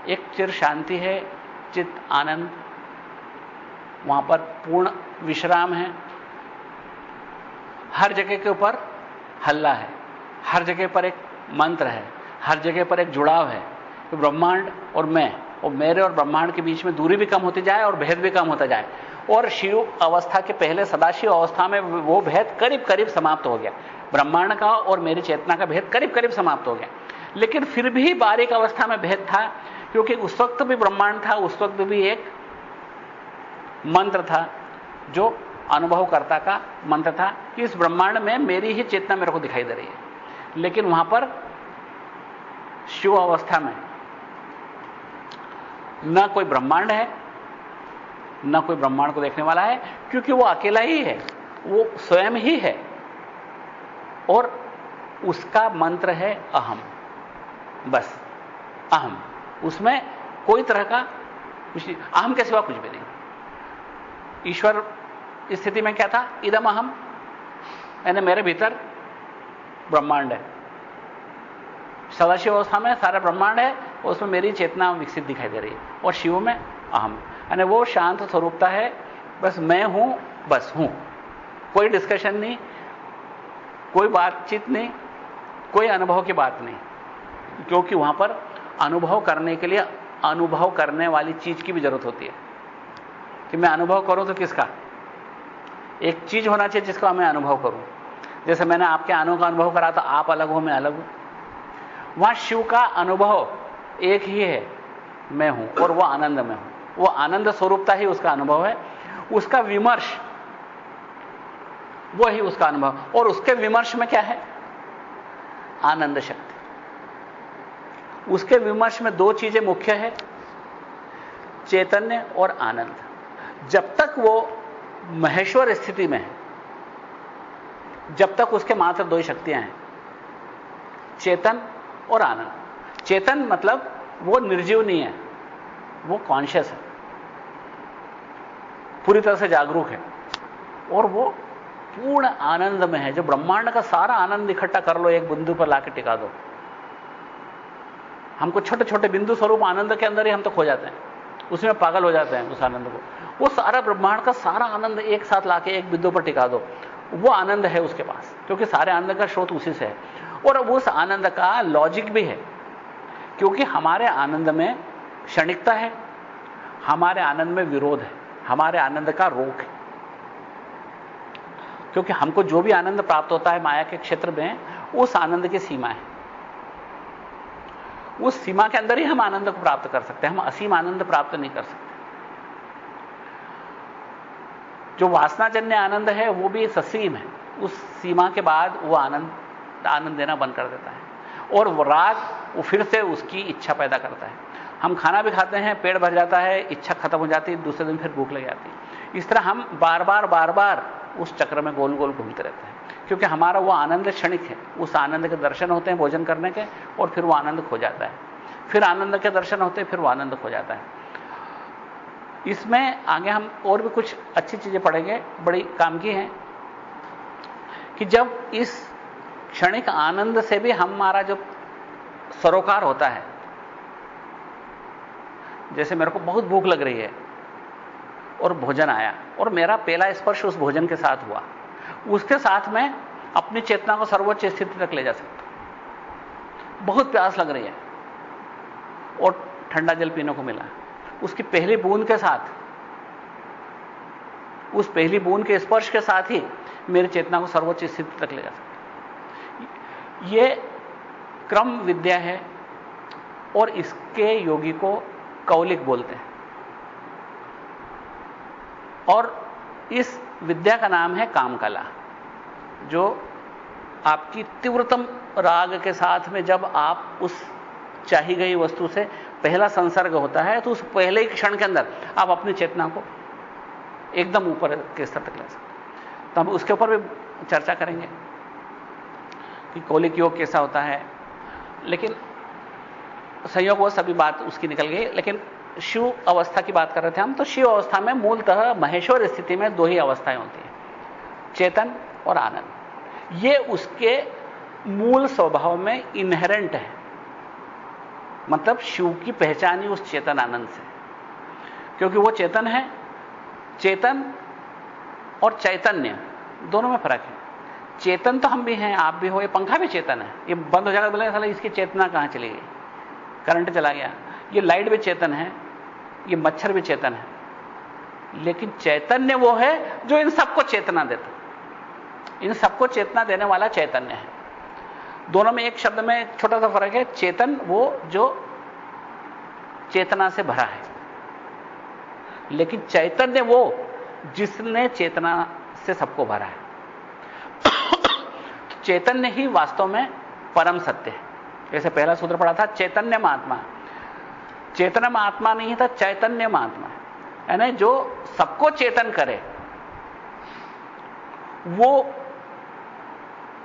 एक चिर शांति है, चित्त आनंद, वहां पर पूर्ण विश्राम है। हर जगह के ऊपर हल्ला है, हर जगह पर एक मंत्र है, हर जगह पर एक जुड़ाव है। तो ब्रह्मांड और मैं, और मेरे और ब्रह्मांड के बीच में दूरी भी कम होती जाए और भेद भी कम होता जाए। और शिव अवस्था के पहले सदाशिव अवस्था में वो भेद करीब करीब समाप्त हो गया, ब्रह्मांड का और मेरी चेतना का भेद करीब करीब समाप्त हो गया। लेकिन फिर भी बारीक अवस्था में भेद था, क्योंकि उस वक्त भी ब्रह्मांड था, उस वक्त भी एक मंत्र था जो अनुभवकर्ता का मंत्र था कि इस ब्रह्मांड में मेरी ही चेतना मेरे को दिखाई दे रही है। लेकिन वहां पर शिव अवस्था में न कोई ब्रह्मांड है न कोई ब्रह्मांड को देखने वाला है, क्योंकि वो अकेला ही है, वो स्वयं ही है, और उसका मंत्र है अहम। बस अहम, उसमें कोई तरह का कुछ नहीं, अहम के सिवा कुछ भी नहीं। ईश्वर स्थिति में क्या था? इदम अहम, यानी मेरे भीतर ब्रह्मांड है। सदाशिव अवस्था में सारा ब्रह्मांड है, उसमें मेरी चेतना विकसित दिखाई दे रही है। और शिव में अहम, यानी वो शांत स्वरूपता है, बस मैं हूं, बस हूं, कोई डिस्कशन नहीं, कोई बातचीत नहीं, कोई अनुभव की बात नहीं, क्योंकि वहां पर अनुभव करने के लिए अनुभव करने वाली चीज की भी जरूरत होती है। कि मैं अनुभव करूं तो किसका? एक चीज होना चाहिए जिसका मैं अनुभव करूं। जैसे मैंने आपके आनों का अनुभव करा तो आप अलग हो, मैं अलग हूं। वहां शिव का अनुभव एक ही है, मैं हूं, और वह आनंद में हूं। वो आनंद स्वरूपता ही उसका अनुभव है, उसका विमर्श वो ही उसका अनुभव। और उसके विमर्श में क्या है? आनंद शक्ति। उसके विमर्श में दो चीजें मुख्य है, चैतन्य और आनंद। जब तक वो महेश्वर स्थिति में है, जब तक उसके मात्र दो ही शक्तियां हैं, चेतन और आनंद। चेतन मतलब वो निर्जीव नहीं है, वो कॉन्शियस है, पूरी तरह से जागरूक है, और वो पूर्ण आनंद में है। जो ब्रह्मांड का सारा आनंद इकट्ठा कर लो, एक बिंदु पर लाके टिका दो। हमको छोटे छोटे बिंदु स्वरूप आनंद के अंदर ही हम तो खो जाते हैं, उसमें पागल हो जाते हैं उस आनंद को। वो सारा ब्रह्मांड का सारा आनंद एक साथ लाके एक बिंदु पर टिका दो, वो आनंद है उसके पास, क्योंकि सारे आनंद का स्रोत उसी से है। और अब उस आनंद का लॉजिक भी है, क्योंकि हमारे आनंद में क्षणिकता है, हमारे आनंद में विरोध है, हमारे आनंद का रोक है। क्योंकि हमको जो भी आनंद प्राप्त होता है माया के क्षेत्र में, उस आनंद की सीमा है। उस सीमा के अंदर ही हम आनंद को प्राप्त कर सकते हैं, हम असीम आनंद प्राप्त नहीं कर सकते। जो वासनाजन्य आनंद है वो भी ससीम है, उस सीमा के बाद वो आनंद देना बंद कर देता है, और वो राग वो फिर से उसकी इच्छा पैदा करता है। हम खाना भी खाते हैं, पेट भर जाता है, इच्छा खत्म हो जाती है, दूसरे दिन फिर भूख लग जाती है। इस तरह हम बार बार उस चक्र में गोल गोल घूमते रहते हैं, क्योंकि हमारा वो आनंद क्षणिक है। उस आनंद के दर्शन होते हैं भोजन करने के, और फिर वो आनंद खो जाता है, फिर आनंद के दर्शन होते हैं, फिर वो आनंद खो जाता है। इसमें आगे हम और भी कुछ अच्छी चीजें पढ़ेंगे, बड़ी काम की हैं, कि जब इस क्षणिक आनंद से भी हमारा जो सरोकार होता है, जैसे मेरे को बहुत भूख लग रही है और भोजन आया, और मेरा पहला स्पर्श उस भोजन के साथ हुआ, उसके साथ में अपनी चेतना को सर्वोच्च स्थिति तक ले जा सकता हूं। बहुत प्यास लग रही है और ठंडा जल पीने को मिला, उसकी पहली बूंद के साथ, उस पहली बूंद के स्पर्श के साथ ही मेरी चेतना को सर्वोच्च स्थिति तक ले जा सकता। यह क्रम विद्या है, और इसके योगी को कौलिक बोलते हैं, और इस विद्या का नाम है कामकला। जो आपकी तीव्रतम राग के साथ में जब आप उस चाही गई वस्तु से पहला संसर्ग होता है, तो उस पहले ही क्षण के अंदर आप अपनी चेतना को एकदम ऊपर के स्तर तक ले सकते हैं। तो हम उसके ऊपर भी चर्चा करेंगे कि कौलिक योग कैसा होता है, लेकिन संयोग वो सभी बात उसकी निकल गई। लेकिन शिव अवस्था की बात कर रहे थे हम, तो शिव अवस्था में मूलतः महेश्वर स्थिति में दो ही अवस्थाएं होती हैं, चेतन और आनंद। ये उसके मूल स्वभाव में इनहेरेंट है, मतलब शिव की पहचान ही उस चेतन आनंद से, क्योंकि वो चेतन है। चेतन और चैतन्य दोनों में फर्क है। चेतन तो हम भी हैं, आप भी हो, ये पंखा भी चेतन है। ये बंद हो जाएगा, बोले साला इसकी चेतना कहां चली गई, करंट चला गया। ये लाइट भी चेतन है, ये मच्छर भी चेतन है, लेकिन चैतन्य वो है जो इन सबको चेतना देता, इन सबको चेतना देने वाला चैतन्य है। दोनों में एक शब्द में एक छोटा सा फर्क है। चेतन वो जो चेतना से भरा है, लेकिन चैतन्य वो जिसने चेतना से सबको भरा है। तो चैतन्य ही वास्तव में परम सत्य है। जैसे पहला सूत्र पढ़ा था, चैतन्य महात्मा। चेतना महात्मा नहीं था, चैतन्य महात्मा, यानी जो सबको चेतन करे वो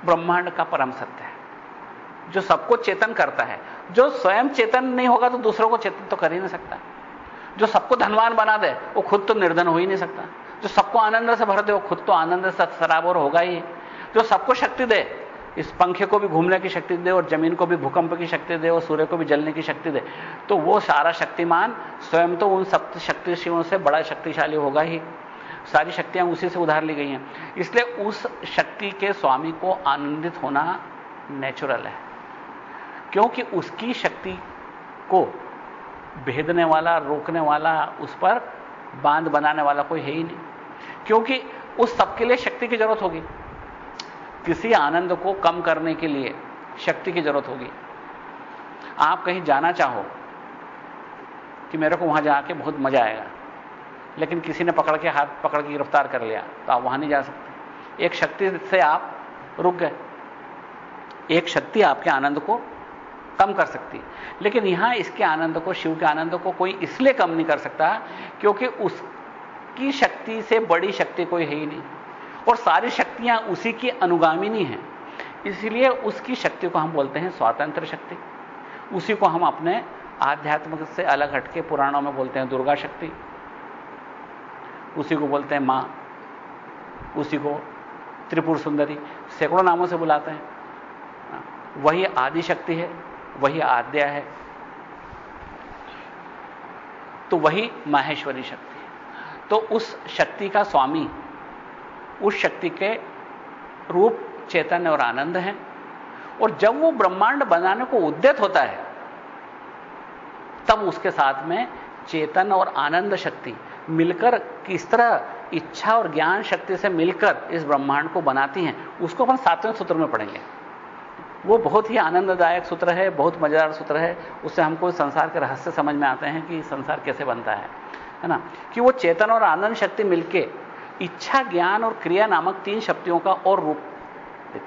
ब्रह्मांड का परम सत्य है, जो सबको चेतन करता है। जो स्वयं चेतन नहीं होगा तो दूसरों को चेतन तो कर ही नहीं सकता। जो सबको धनवान बना दे वो खुद तो निर्धन हो ही नहीं सकता। जो सबको आनंद से भर दे वो खुद तो आनंद से सराबोर होगा ही। जो सबको शक्ति दे, इस पंखे को भी घूमने की शक्ति दे और जमीन को भी भूकंप की शक्ति दे और सूर्य को भी जलने की शक्ति दे, तो वो सारा शक्तिमान स्वयं तो उन सप्त शक्तिशिवों से बड़ा शक्तिशाली होगा ही। सारी शक्तियां उसी से उधार ली गई हैं। इसलिए उस शक्ति के स्वामी को आनंदित होना नेचुरल है, क्योंकि उसकी शक्ति को भेदने वाला, रोकने वाला, उस पर बांध बनाने वाला कोई है ही नहीं। क्योंकि उस सबके लिए शक्ति की जरूरत होगी। किसी आनंद को कम करने के लिए शक्ति की जरूरत होगी। आप कहीं जाना चाहो कि मेरे को वहां जाके बहुत मजा आएगा, लेकिन किसी ने पकड़ के हाथ पकड़ के गिरफ्तार कर लिया तो आप वहां नहीं जा सकते। एक शक्ति से आप रुक गए। एक शक्ति आपके आनंद को कम कर सकती है, लेकिन यहां इसके आनंद को, शिव के आनंद को कोई इसलिए कम नहीं कर सकता क्योंकि उसकी शक्ति से बड़ी शक्ति कोई है ही नहीं और सारी शक्तियां उसी की अनुगामिनी हैं। इसलिए उसकी शक्ति को हम बोलते हैं स्वातंत्र शक्ति। उसी को हम अपने आध्यात्म से अलग हटके पुराणों में बोलते हैं दुर्गा शक्ति, उसी को बोलते हैं मां, उसी को त्रिपुर सुंदरी, सैकड़ों नामों से बुलाते हैं। वही आदि शक्ति है, वही आद्या है, तो वही माहेश्वरी शक्ति है। तो उस शक्ति का स्वामी, उस शक्ति के रूप चैतन्य और आनंद है। और जब वो ब्रह्मांड बनाने को उद्यत होता है तब उसके साथ में चेतन और आनंद शक्ति मिलकर किस तरह इच्छा और ज्ञान शक्ति से मिलकर इस ब्रह्मांड को बनाती हैं, उसको अपन 7वें सूत्र में पढ़ेंगे। वो बहुत ही आनंददायक सूत्र है, बहुत मजेदार सूत्र है। उससे हमको संसार के रहस्य समझ में आते हैं कि संसार कैसे बनता है ना। कि वो चेतन और आनंद शक्ति मिलके इच्छा, ज्ञान और क्रिया नामक 3 शक्तियों का और रूप देती।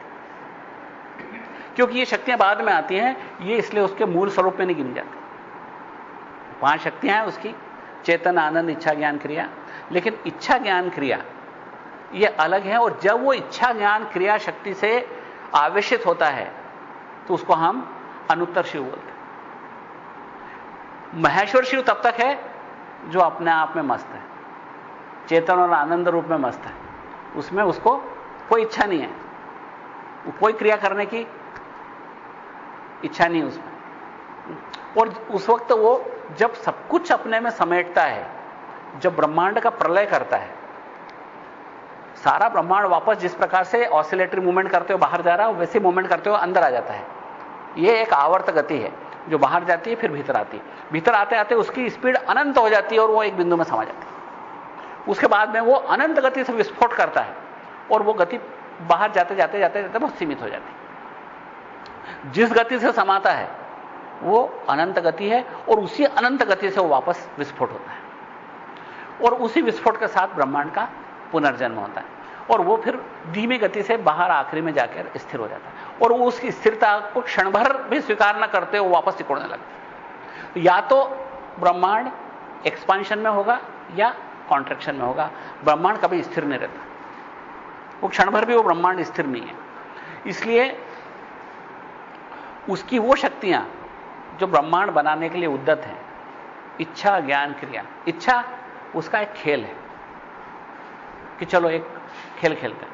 क्योंकि ये शक्तियां बाद में आती हैं, ये इसलिए उसके मूल स्वरूप में नहीं गिनी जाती। 5 शक्तियां हैं उसकी, चेतन, आनंद, इच्छा, ज्ञान, क्रिया। लेकिन इच्छा, ज्ञान, क्रिया ये अलग है। और जब वो इच्छा, ज्ञान, क्रिया शक्ति से आवेशित होता है तो उसको हम अनुत्तर शिव बोलते हैं। महेश्वर शिव तब तक है जो अपने आप में मस्त है, चेतन और आनंद रूप में मस्त है। उसमें उसको कोई इच्छा नहीं है, कोई क्रिया करने की इच्छा नहीं उसमें। और उस वक्त वो जब सब कुछ अपने में समेटता है, जब ब्रह्मांड का प्रलय करता है, सारा ब्रह्मांड वापस जिस प्रकार से ऑसिलेटरी मूवमेंट करते हुए बाहर जा रहा है वैसे मूवमेंट करते हुए अंदर आ जाता है। यह एक आवर्त गति है जो बाहर जाती है फिर भीतर आती है। भीतर आते आते उसकी स्पीड अनंत हो जाती है और वो एक बिंदु में समा जाती है। उसके बाद में वो अनंत गति से विस्फोट करता है और वो गति बाहर जाते जाते जाते जाते बहुत सीमित हो जाती है। जिस गति से समाता है वो अनंत गति है और उसी अनंत गति से वो वापस विस्फोट होता है और उसी विस्फोट के साथ ब्रह्मांड का पुनर्जन्म होता है और वो फिर धीमी गति से बाहर आखिरी में जाकर स्थिर हो जाता है और वो उसकी स्थिरता को क्षण भर भी स्वीकार न करते वो वापस सिकुड़ने लगता है। या तो ब्रह्मांड एक्सपांशन में होगा या कॉन्ट्रैक्शन में होगा। ब्रह्मांड कभी स्थिर नहीं रहता, वो क्षण भर भी वो ब्रह्मांड स्थिर नहीं है। इसलिए उसकी वो शक्तियां जो ब्रह्मांड बनाने के लिए उद्यत हैं, इच्छा, ज्ञान, क्रिया। इच्छा उसका एक खेल है कि चलो एक खेल खेलते हैं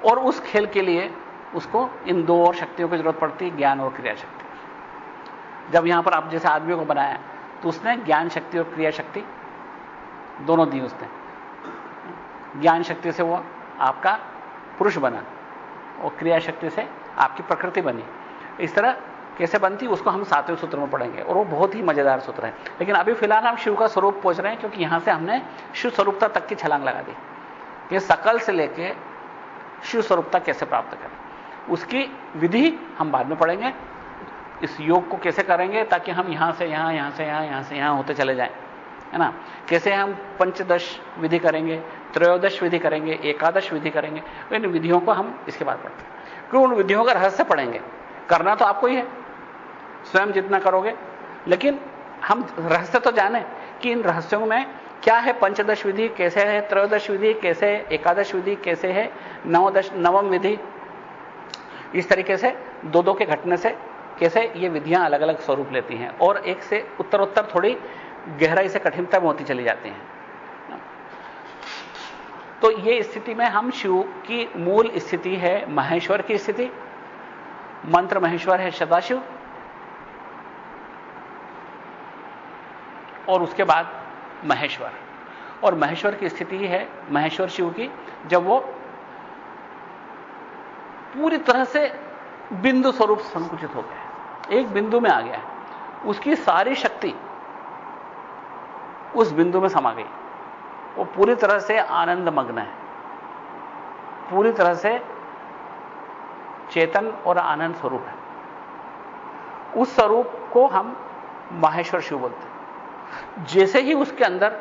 और उस खेल के लिए उसको इन 2 और शक्तियों की जरूरत पड़ती है, ज्ञान और क्रिया शक्ति। जब यहां पर आप जैसे आदमी को बनाया तो उसने ज्ञान शक्ति और क्रिया शक्ति दोनों दी उसने। ज्ञान शक्ति से वो आपका पुरुष बना और क्रिया शक्ति से आपकी प्रकृति बनी। इस तरह कैसे बनती उसको हम 7वें सूत्र में पढ़ेंगे और वो बहुत ही मजेदार सूत्र है। लेकिन अभी फिलहाल हम शिव का स्वरूप पहुंच रहे हैं क्योंकि यहां से हमने शिव स्वरूपता तक की छलांग लगा दी कि सकल से लेके शिव स्वरूपता कैसे प्राप्त करें। उसकी विधि हम बाद में पढ़ेंगे। इस योग को कैसे करेंगे ताकि हम यहां से यहां, यहां से यहां, यहां से यहां होते चले जाएं, है ना। कैसे हम 15 विधि करेंगे, 13 विधि करेंगे, 11 विधि करेंगे, इन विधियों को हम इसके बाद पढ़ते हैं। क्यों उन विधियों का रहस्य पढ़ेंगे। करना तो आपको ही है, स्वयं जितना करोगे, लेकिन हम रहस्य तो जाने कि इन रहस्यों में क्या है। 15 विधि कैसे है, 13 विधि कैसे, 11 विधि कैसे है, 9वीं विधि। इस तरीके से 2-2 के घटने से कैसे ये विधियां अलग अलग स्वरूप लेती हैं और एक से उत्तरोत्तर थोड़ी गहराई से कठिनता में होती चली जाती हैं। तो ये स्थिति में हम शिव की मूल स्थिति है महेश्वर की स्थिति, मंत्र महेश्वर है सदाशिव, और उसके बाद महेश्वर। और महेश्वर की स्थिति है महेश्वर शिव की जब वो पूरी तरह से बिंदु स्वरूप संकुचित हो गया, एक बिंदु में आ गया, उसकी सारी शक्ति उस बिंदु में समा गई, वो पूरी तरह से आनंद मग्न है, पूरी तरह से चेतन और आनंद स्वरूप है। उस स्वरूप को हम माहेश्वर शिव बोलते हैं। जैसे ही उसके अंदर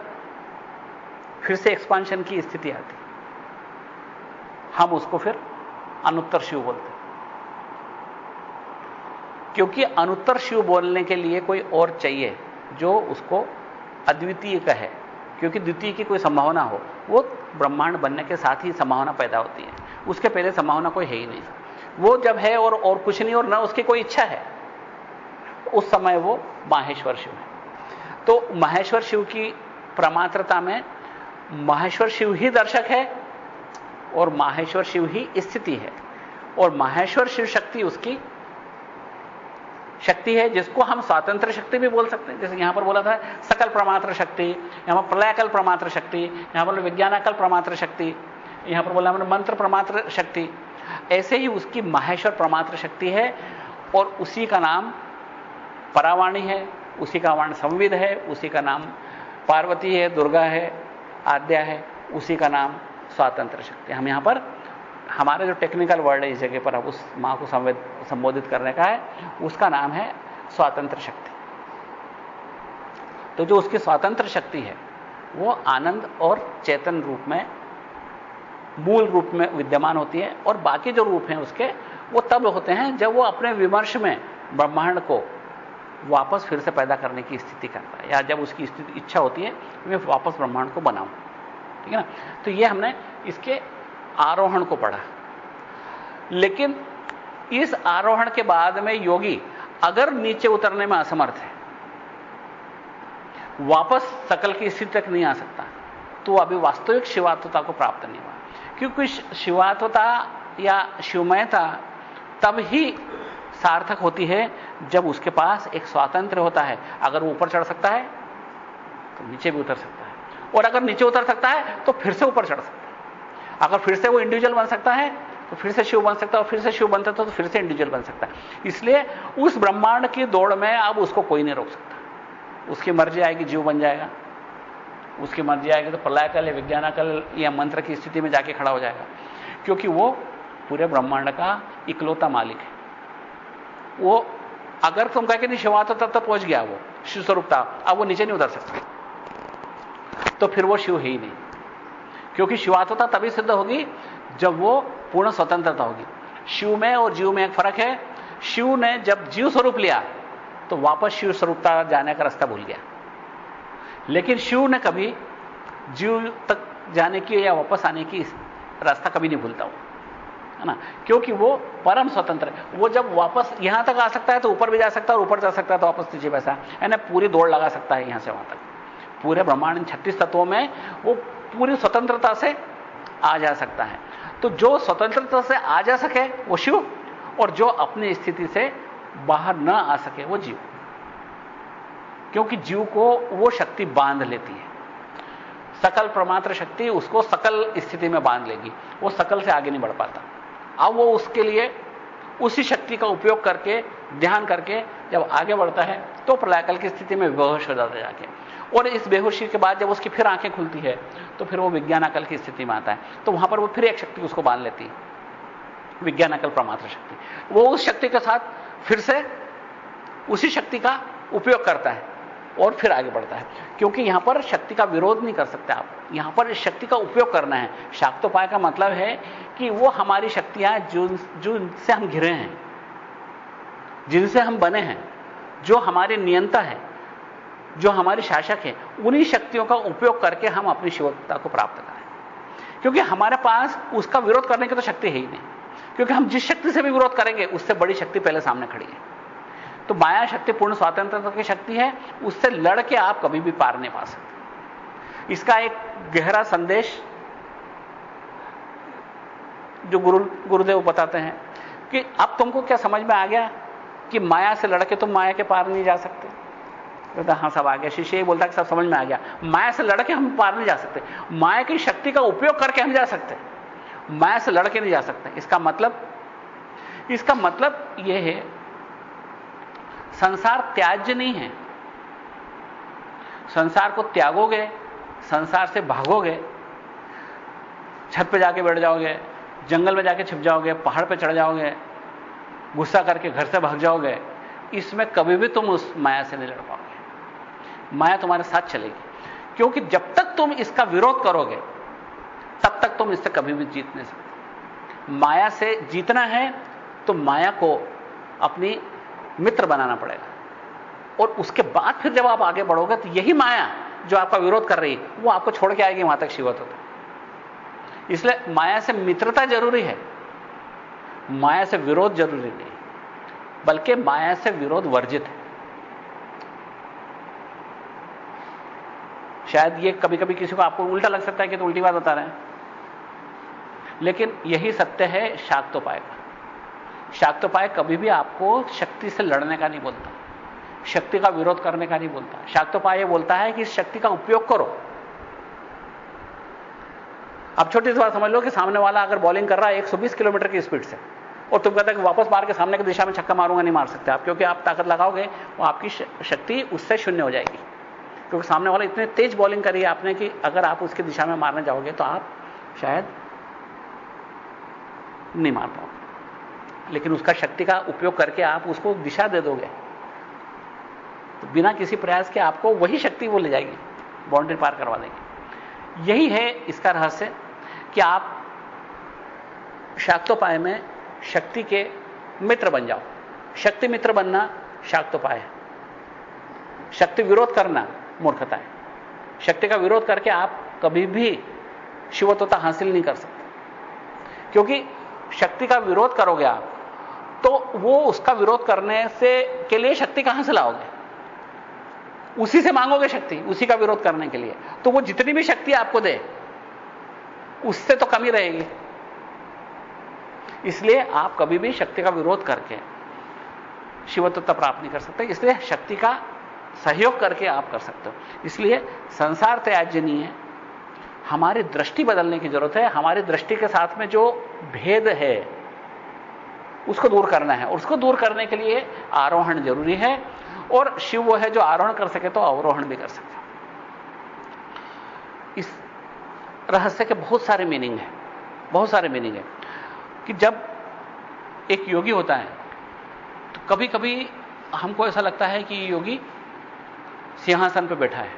फिर से एक्सपांशन की स्थिति आती, हम उसको फिर अनुत्तर शिव बोलते हैं, क्योंकि अनुत्तर शिव बोलने के लिए कोई और चाहिए जो उसको अद्वितीय का है, क्योंकि द्वितीय की कोई संभावना हो, वो ब्रह्मांड बनने के साथ ही संभावना पैदा होती है, उसके पहले संभावना कोई है ही नहीं। वो जब है और कुछ नहीं और ना उसकी कोई इच्छा है, उस समय वो माहेश्वर शिव है। तो माहेश्वर शिव की प्रमात्रता में माहेश्वर शिव ही दर्शक है और माहेश्वर शिव ही स्थिति है, और माहेश्वर शिव शक्ति उसकी शक्ति है, जिसको हम स्वातंत्र शक्ति भी बोल सकते हैं। जैसे यहां पर बोला था सकल प्रमात्र शक्ति, यहां पर प्रलयकल प्रमात्र शक्ति, यहां पर विज्ञानकल प्रमात्र शक्ति, यहां पर बोला हमने मंत्र प्रमात्र शक्ति। ऐसे ही उसकी माहेश्वर प्रमात्र शक्ति है, और उसी का नाम परावाणी है, उसी का वर्ण संविद है, उसी का नाम पार्वती है, दुर्गा है, आद्या है, उसी का नाम स्वातंत्र शक्ति। हम यहां पर हमारा जो टेक्निकल वर्ड है इस जगह पर अब उस मां को संबोधित करने का है, उसका नाम है स्वातंत्र शक्ति। तो जो उसकी स्वातंत्र शक्ति है वो आनंद और चेतन रूप में, मूल रूप में विद्यमान होती है, और बाकी जो रूप हैं उसके वो तब होते हैं जब वो अपने विमर्श में ब्रह्मांड को वापस फिर से पैदा करने की स्थिति करता है, या जब उसकी इच्छा होती है मैं वापस ब्रह्मांड को बनाऊं। ठीक है ना। तो ये हमने इसके आरोहण को पढ़ा। लेकिन इस आरोहण के बाद में योगी अगर नीचे उतरने में असमर्थ है, वापस सकल की स्थिति तक नहीं आ सकता, तो अभी वास्तविक शिवात्वता को प्राप्त नहीं हुआ। क्योंकि शिवात्वता या शिवमयता तब ही सार्थक होती है जब उसके पास एक स्वातंत्र्य होता है। अगर वो ऊपर चढ़ सकता है तो नीचे भी उतर सकता है, और अगर नीचे उतर सकता है तो फिर से ऊपर चढ़ सकता है। अगर फिर से वो इंडिविजुअल बन सकता है तो फिर से शिव बन सकता है, और फिर से शिव बनता तो फिर से इंडिविजुअल बन सकता है। इसलिए उस ब्रह्मांड की दौड़ में अब उसको कोई नहीं रोक सकता। उसकी मर्जी आएगी जीव बन जाएगा, उसकी मर्जी आएगी तो प्रलयकल या विज्ञानकल या मंत्र की स्थिति में जाके खड़ा हो जाएगा, क्योंकि वो पूरे ब्रह्मांड का इकलौता मालिक है। वो अगर तुम कह के नहीं शिवा तो तब तक पहुंच गया, वो शिव स्वरूप था, अब वो नीचे नहीं उतर सकता, तो फिर वो शिव है ही नहीं। क्योंकि शिवात्वता तभी सिद्ध होगी जब वो पूर्ण स्वतंत्रता होगी। शिव में और जीव में एक फर्क है। शिव ने जब जीव स्वरूप लिया तो वापस शिव स्वरूपता जाने का रास्ता भूल गया, लेकिन शिव ने कभी जीव तक जाने की या वापस आने की रास्ता कभी नहीं भूलता, वो है ना, क्योंकि वो परम स्वतंत्र है। वो जब वापस यहां तक आ सकता है तो ऊपर भी जा सकता है, और ऊपर जा सकता है तो वापस नीचे बैसा, यानी पूरी दौड़ लगा सकता है यहां से वहां तक। पूरे ब्रह्मांड 36 तत्वों में वो पूरी स्वतंत्रता से आ जा सकता है। तो जो स्वतंत्रता से आ जा सके वो शिव, और जो अपनी स्थिति से बाहर न आ सके वो जीव, क्योंकि जीव को वो शक्ति बांध लेती है। सकल प्रमात्र शक्ति उसको सकल स्थिति में बांध लेगी, वो सकल से आगे नहीं बढ़ पाता। अब वो उसके लिए उसी शक्ति का उपयोग करके, ध्यान करके जब आगे बढ़ता है तो प्रलयकल की स्थिति में बेहोश हो जाता है जाके, और इस बेहोशी के बाद जब उसकी फिर आंखें खुलती है तो फिर वो विज्ञानकल की स्थिति में आता है। तो वहां पर वो फिर एक शक्ति उसको बांध लेती है, विज्ञानकल प्रमात्र शक्ति। वो उस शक्ति के साथ फिर से उसी शक्ति का उपयोग करता है और फिर आगे बढ़ता है, क्योंकि यहां पर शक्ति का विरोध नहीं कर सकते आप, यहां पर इस शक्ति का उपयोग करना है। शाक्तोपाय का मतलब है कि वो हमारी शक्तियां जिनसे हम घिरे हैं, जिनसे हम बने हैं, जो हमारे नियंता है, जो हमारे शासक है, उन्हीं शक्तियों का उपयोग करके हम अपनी शिवत्वता को प्राप्त करें। क्योंकि हमारे पास उसका विरोध करने की तो शक्ति है ही नहीं, क्योंकि हम जिस शक्ति से भी विरोध करेंगे उससे बड़ी शक्ति पहले सामने खड़ी है। तो माया शक्ति पूर्ण स्वतंत्रता की शक्ति है, उससे लड़ के आप कभी भी पार नहीं पा सकते। इसका एक गहरा संदेश जो गुरुदेव बताते हैं कि अब तुमको क्या समझ में आ गया कि माया से लड़के तुम माया के पार नहीं जा सकते? कहता हाँ सब आ गया। शिष्य ये बोलता कि सब समझ में आ गया, माया से लड़के हम पार नहीं जा सकते, माया की शक्ति का उपयोग करके हम जा सकते, माया से लड़के नहीं जा सकते। इसका मतलब यह है संसार त्याज्य नहीं है। संसार को त्यागोगे, संसार से भागोगे, छत पे जाके बैठ जाओगे, जंगल में जाके छिप जाओगे, पहाड़ पे चढ़ जाओगे, गुस्सा करके घर से भाग जाओगे, इसमें कभी भी तुम उस माया से नहीं लड़ पाओगे। माया तुम्हारे साथ चलेगी, क्योंकि जब तक तुम इसका विरोध करोगे तब तक तुम इससे कभी भी जीत नहीं सकते। माया से जीतना है तो माया को अपनी मित्र बनाना पड़ेगा, और उसके बाद फिर जब आप आगे बढ़ोगे तो यही माया जो आपका विरोध कर रही है वो आपको छोड़ के आएगी वहां तक शिवत होता। इसलिए माया से मित्रता जरूरी है, माया से विरोध जरूरी नहीं, बल्कि माया से विरोध वर्जित है। शायद ये कभी कभी किसी को आपको उल्टा लग सकता है कि तो उल्टी बात बता रहे हैं, लेकिन यही सत्य है शाक्तोपाय का। शाक्तोपाय कभी भी आपको शक्ति से लड़ने का नहीं बोलता, शक्ति का विरोध करने का नहीं बोलता। शाक्तोपाय ये बोलता है कि इस शक्ति का उपयोग करो। अब छोटी सी बात समझ लो कि सामने वाला अगर बॉलिंग कर रहा है 120 किलोमीटर की स्पीड से, और तुम कहते हो कि वापस मार के सामने की दिशा में छक्का मारूंगा, नहीं मार सकते आप, क्योंकि आप ताकत लगाओगे वो आपकी शक्ति उससे शून्य हो जाएगी, क्योंकि सामने वाला इतने तेज बॉलिंग करी है आपने कि अगर आप उसकी दिशा में मारने जाओगे तो आप शायद नहीं मार पाओगे। लेकिन उसका शक्ति का उपयोग करके आप उसको दिशा दे दोगे तो बिना किसी प्रयास के आपको वही शक्ति वो ले जाएगी, बाउंड्री पार करवा देगी। यही है इसका रहस्य कि आप शाक्तोपाय में शक्ति के मित्र बन जाओ। शक्ति मित्र बनना शाक्तोपाय है, शक्ति विरोध करना मूर्खता है। शक्ति का विरोध करके आप कभी भी शिवत्वता हासिल नहीं कर सकते, क्योंकि शक्ति का विरोध करोगे आप तो वो उसका विरोध करने से के लिए शक्ति कहां से लाओगे? उसी से मांगोगे शक्ति, उसी का विरोध करने के लिए। तो वो जितनी भी शक्ति आपको दे उससे तो कमी रहेगी। इसलिए आप कभी भी शक्ति का विरोध करके शिवत्वता प्राप्त नहीं कर सकते। इसलिए शक्ति का सहयोग करके आप कर सकते हो। इसलिए संसार त्याज्य नहीं है, हमारी दृष्टि बदलने की जरूरत है। हमारी दृष्टि के साथ में जो भेद है उसको दूर करना है, और उसको दूर करने के लिए आरोहण जरूरी है। और शिव वो है जो आरोहण कर सके तो अवरोहण भी कर सके। इस रहस्य के बहुत सारे मीनिंग है, बहुत सारे मीनिंग है कि जब एक योगी होता है तो कभी कभी हमको ऐसा लगता है कि योगी सिंहासन पर बैठा है,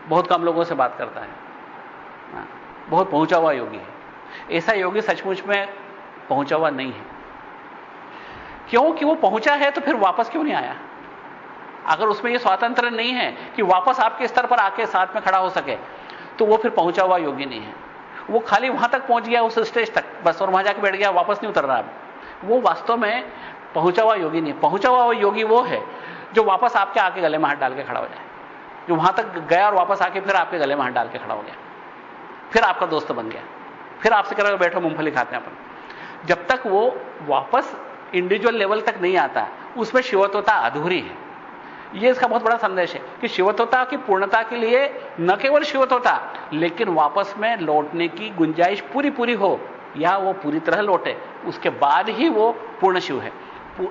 बहुत कम लोगों से बात करता है, बहुत पहुंचा हुआ योगी है। ऐसा योगी सचमुच में पहुंचा हुआ नहीं है। क्योंकि वो पहुंचा है तो फिर वापस क्यों नहीं आया? अगर उसमें ये स्वातंत्र नहीं है कि वापस आपके स्तर पर आके साथ में खड़ा हो सके, तो वो फिर पहुंचा हुआ योगी नहीं है। वो खाली वहां तक पहुंच गया, उस स्टेज तक बस, और वहां जाके बैठ गया, वापस नहीं उतर रहा। वो वास्तव में पहुंचा हुआ योगी नहीं। पहुंचा हुआ योगी वो है जो वापस आपके आके गले में हाथ डाल के खड़ा हो जाए, जो वहां तक गया और वापस आके फिर आपके गले में हाथ डाल के खड़ा हो गया, फिर आपका दोस्त बन गया, फिर आपसे कह रहा है बैठो मूंगफली खाते हैं अपन। जब तक वो वापस इंडिविजुअल लेवल तक नहीं आता, उसमें शिवत्वता अधूरी है। यह इसका बहुत बड़ा संदेश है कि शिवत्वता की पूर्णता के लिए न केवल शिवत्वता, लेकिन वापस में लौटने की गुंजाइश पूरी हो, या वो पूरी तरह लौटे, उसके बाद ही वो पूर्ण शिव है।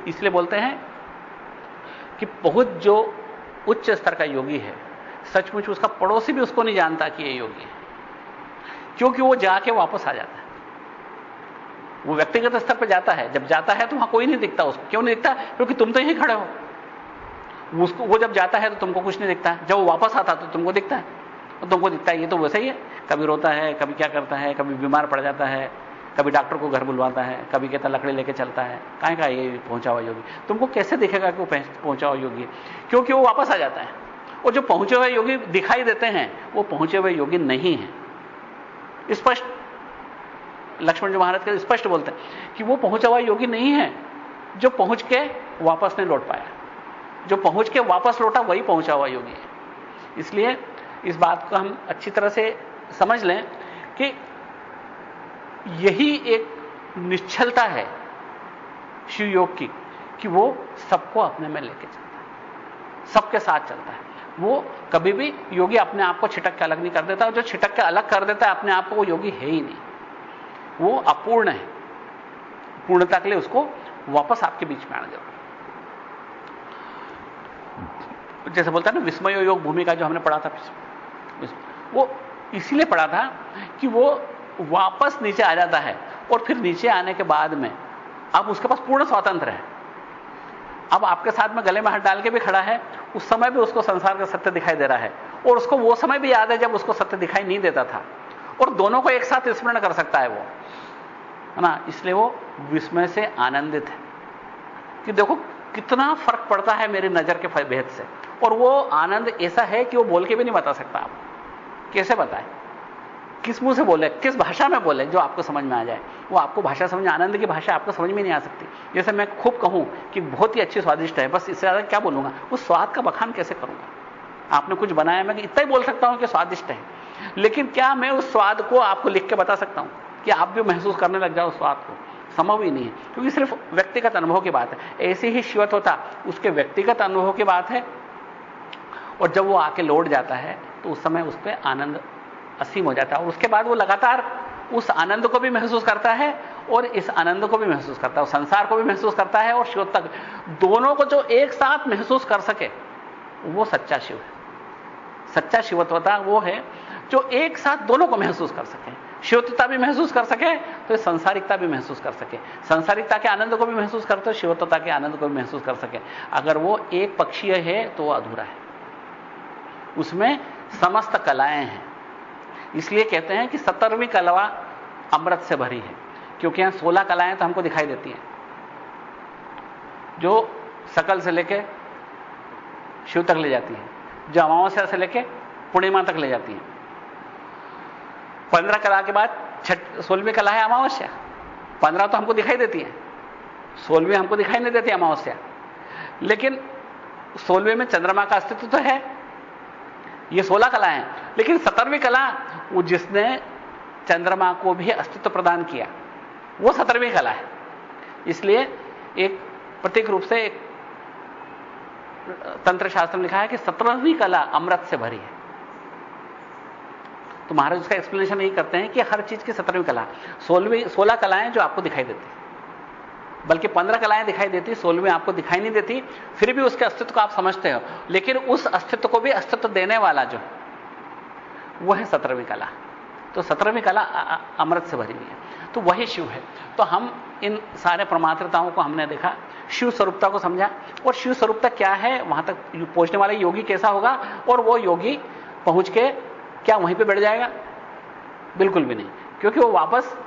इसलिए बोलते हैं कि बहुत जो उच्च स्तर का योगी है, सचमुच उसका पड़ोसी भी उसको नहीं जानता कि ये योगी है, क्योंकि वो जाके वापस आ जाता है। वो व्यक्तिगत स्तर पर जाता है, जब जाता है तो वहां कोई नहीं दिखता उसको। क्यों नहीं दिखता? क्योंकि तुम तो यहीं खड़े हो। उसको, वो जब जाता है तो तुमको कुछ नहीं दिखता, जब वो वापस आता तो तुमको दिखता है। तो तुमको दिखता है ये तो वैसे ही है, कभी रोता है, कभी क्या करता है, कभी बीमार पड़ जाता है, कभी डॉक्टर को घर बुलवाता है, कभी कहता लकड़ी लेके चलता है। काहे का ये पहुंचा हुआ योगी? तुमको कैसे दिखेगा कि वो पहुंचा हुआ योगी है? क्योंकि वो वापस आ जाता है। और जो पहुंचे हुए योगी दिखाई देते हैं, वो पहुंचे हुए योगी नहीं है। स्पष्ट लक्ष्मण जी महाराज के स्पष्ट बोलते हैं कि वो पहुंचा हुआ योगी नहीं है। जो पहुंच के वापस नहीं लौट पाया। जो पहुंच के वापस लौटा वही पहुंचा हुआ योगी है। इसलिए इस बात को हम अच्छी तरह से समझ लें कि यही एक निश्चलता है शिव योग की, कि वो सबको अपने में लेके चलता है, सबके साथ चलता है। वो कभी भी योगी अपने आप को छिटक के अलग नहीं कर देता, और जो छिटक के अलग कर देता है अपने आप को, वो योगी है ही नहीं, वो अपूर्ण है। पूर्णता के लिए उसको वापस आपके बीच में आना जरूरी। जैसे बोलता है ना विस्मय योग भूमिका, जो हमने पढ़ा था, वो इसीलिए पढ़ा था कि वो वापस नीचे आ जाता है, और फिर नीचे आने के बाद में अब उसके पास पूर्ण स्वातंत्र है। अब आपके साथ में गले में हाथ डाल के भी खड़ा है, उस समय भी उसको संसार का सत्य दिखाई दे रहा है, और उसको वो समय भी याद है जब उसको सत्य दिखाई नहीं देता था, और दोनों को एक साथ स्मरण कर सकता है वो, है ना। इसलिए वो विस्मय से आनंदित है कि देखो कितना फर्क पड़ता है मेरी नजर के भेद से। और वो आनंद ऐसा है कि वो बोल के भी नहीं बता सकता। आप कैसे बताए, किस मुंह से बोले, किस भाषा में बोले जो आपको समझ में आ जाए। वो आपको भाषा समझ, आनंद की भाषा आपको समझ में नहीं आ सकती। जैसे मैं खूब कहूं कि बहुत ही अच्छी स्वादिष्ट है, बस इससे ज्यादा क्या बोलूंगा, उस स्वाद का बखान कैसे करूंगा। आपने कुछ बनाया, मैं इतना ही बोल सकता हूं कि स्वादिष्ट है, लेकिन क्या मैं उस स्वाद को आपको लिख के बता सकता हूं कि आप भी महसूस करने लग जाओ उस स्वाद को? संभव ही नहीं है, क्योंकि सिर्फ व्यक्तिगत अनुभव की बात है। ऐसे ही शिवत्व होता उसके व्यक्तिगत अनुभव की बात है, और जब वो आके लौट जाता है तो उस समय उस पर आनंद असीम हो जाता है, और उसके बाद वो लगातार उस आनंद को भी महसूस करता है और इस आनंद को भी महसूस करता है, और संसार को भी महसूस करता है, और शिवत्व दोनों को जो एक साथ महसूस कर सके वो सच्चा शिव है। सच्चा शिवत्वता वो है जो एक साथ दोनों को महसूस कर सके। शिवत्वता भी महसूस कर सके तो संसारिकता भी महसूस कर सके, संसारिकता के आनंद को भी महसूस करते तो शिवत्वता के आनंद को भी महसूस कर सके। अगर वो एक पक्षीय है तो वो अधूरा है, उसमें समस्त कलाएं हैं। इसलिए कहते हैं कि 17वीं कला अमृत से भरी है, क्योंकि यहां 16 कलाएं तो हमको दिखाई देती हैं, जो सकल से लेके शिव तक ले जाती है, जो अमावस्या से लेके पूर्णिमा तक ले जाती है। 15 कला के बाद 16वीं कला है अमावस्या। 15 तो हमको दिखाई देती है, 16वीं हमको दिखाई नहीं देती अमावस्या, लेकिन 16वें में चंद्रमा का अस्तित्व तो है। ये 16 कला है, लेकिन 17वीं कला वो जिसने चंद्रमा को भी अस्तित्व प्रदान किया, वो 17वीं कला है। इसलिए एक प्रतीक रूप से एक तंत्र शास्त्र में लिखा है कि 17वीं कला अमृत से भरी है। तो महाराज उसका एक्सप्लेनेशन यही करते हैं कि हर चीज की 17वीं कला, 16 कलाएं जो आपको दिखाई देती, बल्कि 15 कलाएं दिखाई देती, 16वीं आपको दिखाई नहीं देती, फिर भी उसके अस्तित्व को आप समझते हो, लेकिन उस अस्तित्व को भी अस्तित्व देने वाला जो वो है 17वीं कला। तो 17वीं कला अमृत से भरी हुई है, तो वही शिव है। तो हम इन सारे प्रमात्रताओं को हमने देखा, शिव स्वरूपता को समझा, और शिव स्वरूपता क्या है, वहां तक पहुंचने वाला योगी कैसा होगा, और वो योगी पहुंच के क्या वहीं पे बैठ जाएगा? बिल्कुल भी नहीं, क्योंकि वो वापस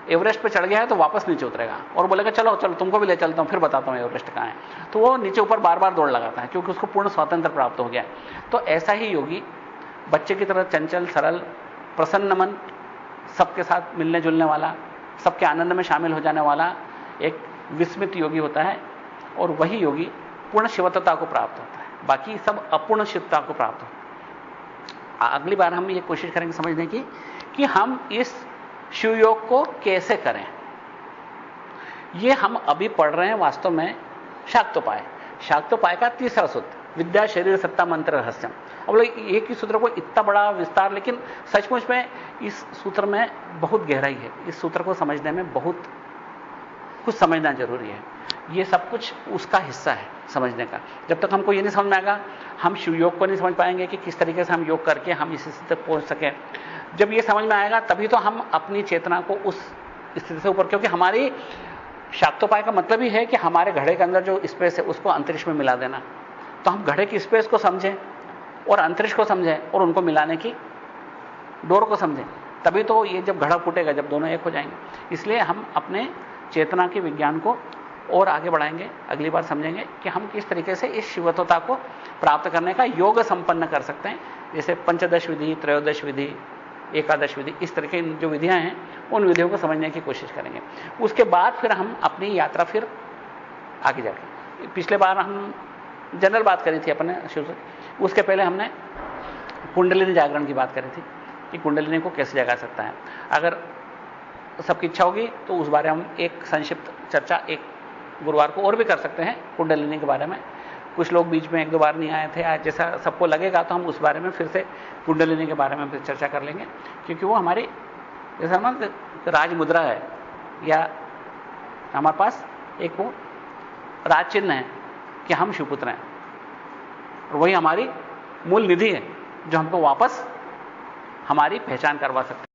एवरेस्ट पे चढ़ गया है तो वापस नीचे उतरेगा और बोलेगा चलो चलो तुमको भी ले चलता हूं, फिर बताता हूं एवरेस्ट कहां है। तो वो नीचे ऊपर बार बार दौड़ लगाता है, क्योंकि उसको पूर्ण स्वातंत्र प्राप्त हो गया है। तो ऐसा ही योगी बच्चे की तरह चंचल, सरल, प्रसन्न मन, सबके साथ मिलने जुलने वाला, सबके आनंद में शामिल हो जाने वाला एक विस्मित योगी होता है, और वही योगी पूर्ण शिवत्वता को प्राप्त होता है। बाकी सब अपूर्ण शिवत्वता को प्राप्त होता है। अगली बार हम ये कोशिश करेंगे समझने की कि हम इस शिव योग को कैसे करें। ये हम अभी पढ़ रहे हैं वास्तव में शाक्तोपाय। शाक्तोपाय का तीसरा सूत्र, विद्या शरीर सत्ता मंत्र रहस्यम। अब लोग एक ही सूत्र को इतना बड़ा विस्तार, लेकिन सचमुच में इस सूत्र में बहुत गहराई है। इस सूत्र को समझने में बहुत कुछ समझना जरूरी है। ये सब कुछ उसका हिस्सा है समझने का। जब तक हमको ये नहीं समझ में आएगा, हम शिव योग को नहीं समझ पाएंगे कि किस तरीके से हम योग करके हम इस स्थिति तक पहुंच सकें। जब ये समझ में आएगा तभी तो हम अपनी चेतना को उस स्थिति से ऊपर, क्योंकि हमारी शाक्तोपाय का मतलब ही है कि हमारे घड़े के अंदर जो स्पेस है उसको अंतरिक्ष में मिला देना। तो हम घड़े की स्पेस को समझें और अंतरिक्ष को समझें और उनको मिलाने की डोर को समझें, तभी तो ये जब घड़ा फूटेगा, जब दोनों एक हो जाएंगे। इसलिए हम अपने चेतना के विज्ञान को और आगे बढ़ाएंगे। अगली बार समझेंगे कि हम किस तरीके से इस शिवत्वता को प्राप्त करने का योग संपन्न कर सकते हैं। जैसे पंचदश विधि, त्रयोदश विधि, एकादश विधि, इस तरह की जो विधियां हैं उन विधियों को समझने की कोशिश करेंगे। उसके बाद फिर हम अपनी यात्रा फिर आगे जाके। पिछले बार हम जनरल बात करी थी अपने शिव से, उसके पहले हमने कुंडलिनी जागरण की बात करी थी कि कुंडलिनी को कैसे जगा सकता है। अगर सबकी इच्छा होगी तो उस बारे में हम एक संक्षिप्त चर्चा एक गुरुवार को और भी कर सकते हैं कुंडलिनी के बारे में। कुछ लोग बीच में 1-2 बार नहीं आए थे, आज जैसा सबको लगेगा तो हम उस बारे में फिर से कुंडलिनी के बारे में फिर चर्चा कर लेंगे, क्योंकि वो हमारी जैसा ना राज मुद्रा है, या हमारे पास एक वो राज चिन्ह है कि हम शिवपुत्र हैं, और वही हमारी मूल निधि है जो हमको वापस हमारी पहचान करवा सकते हैं।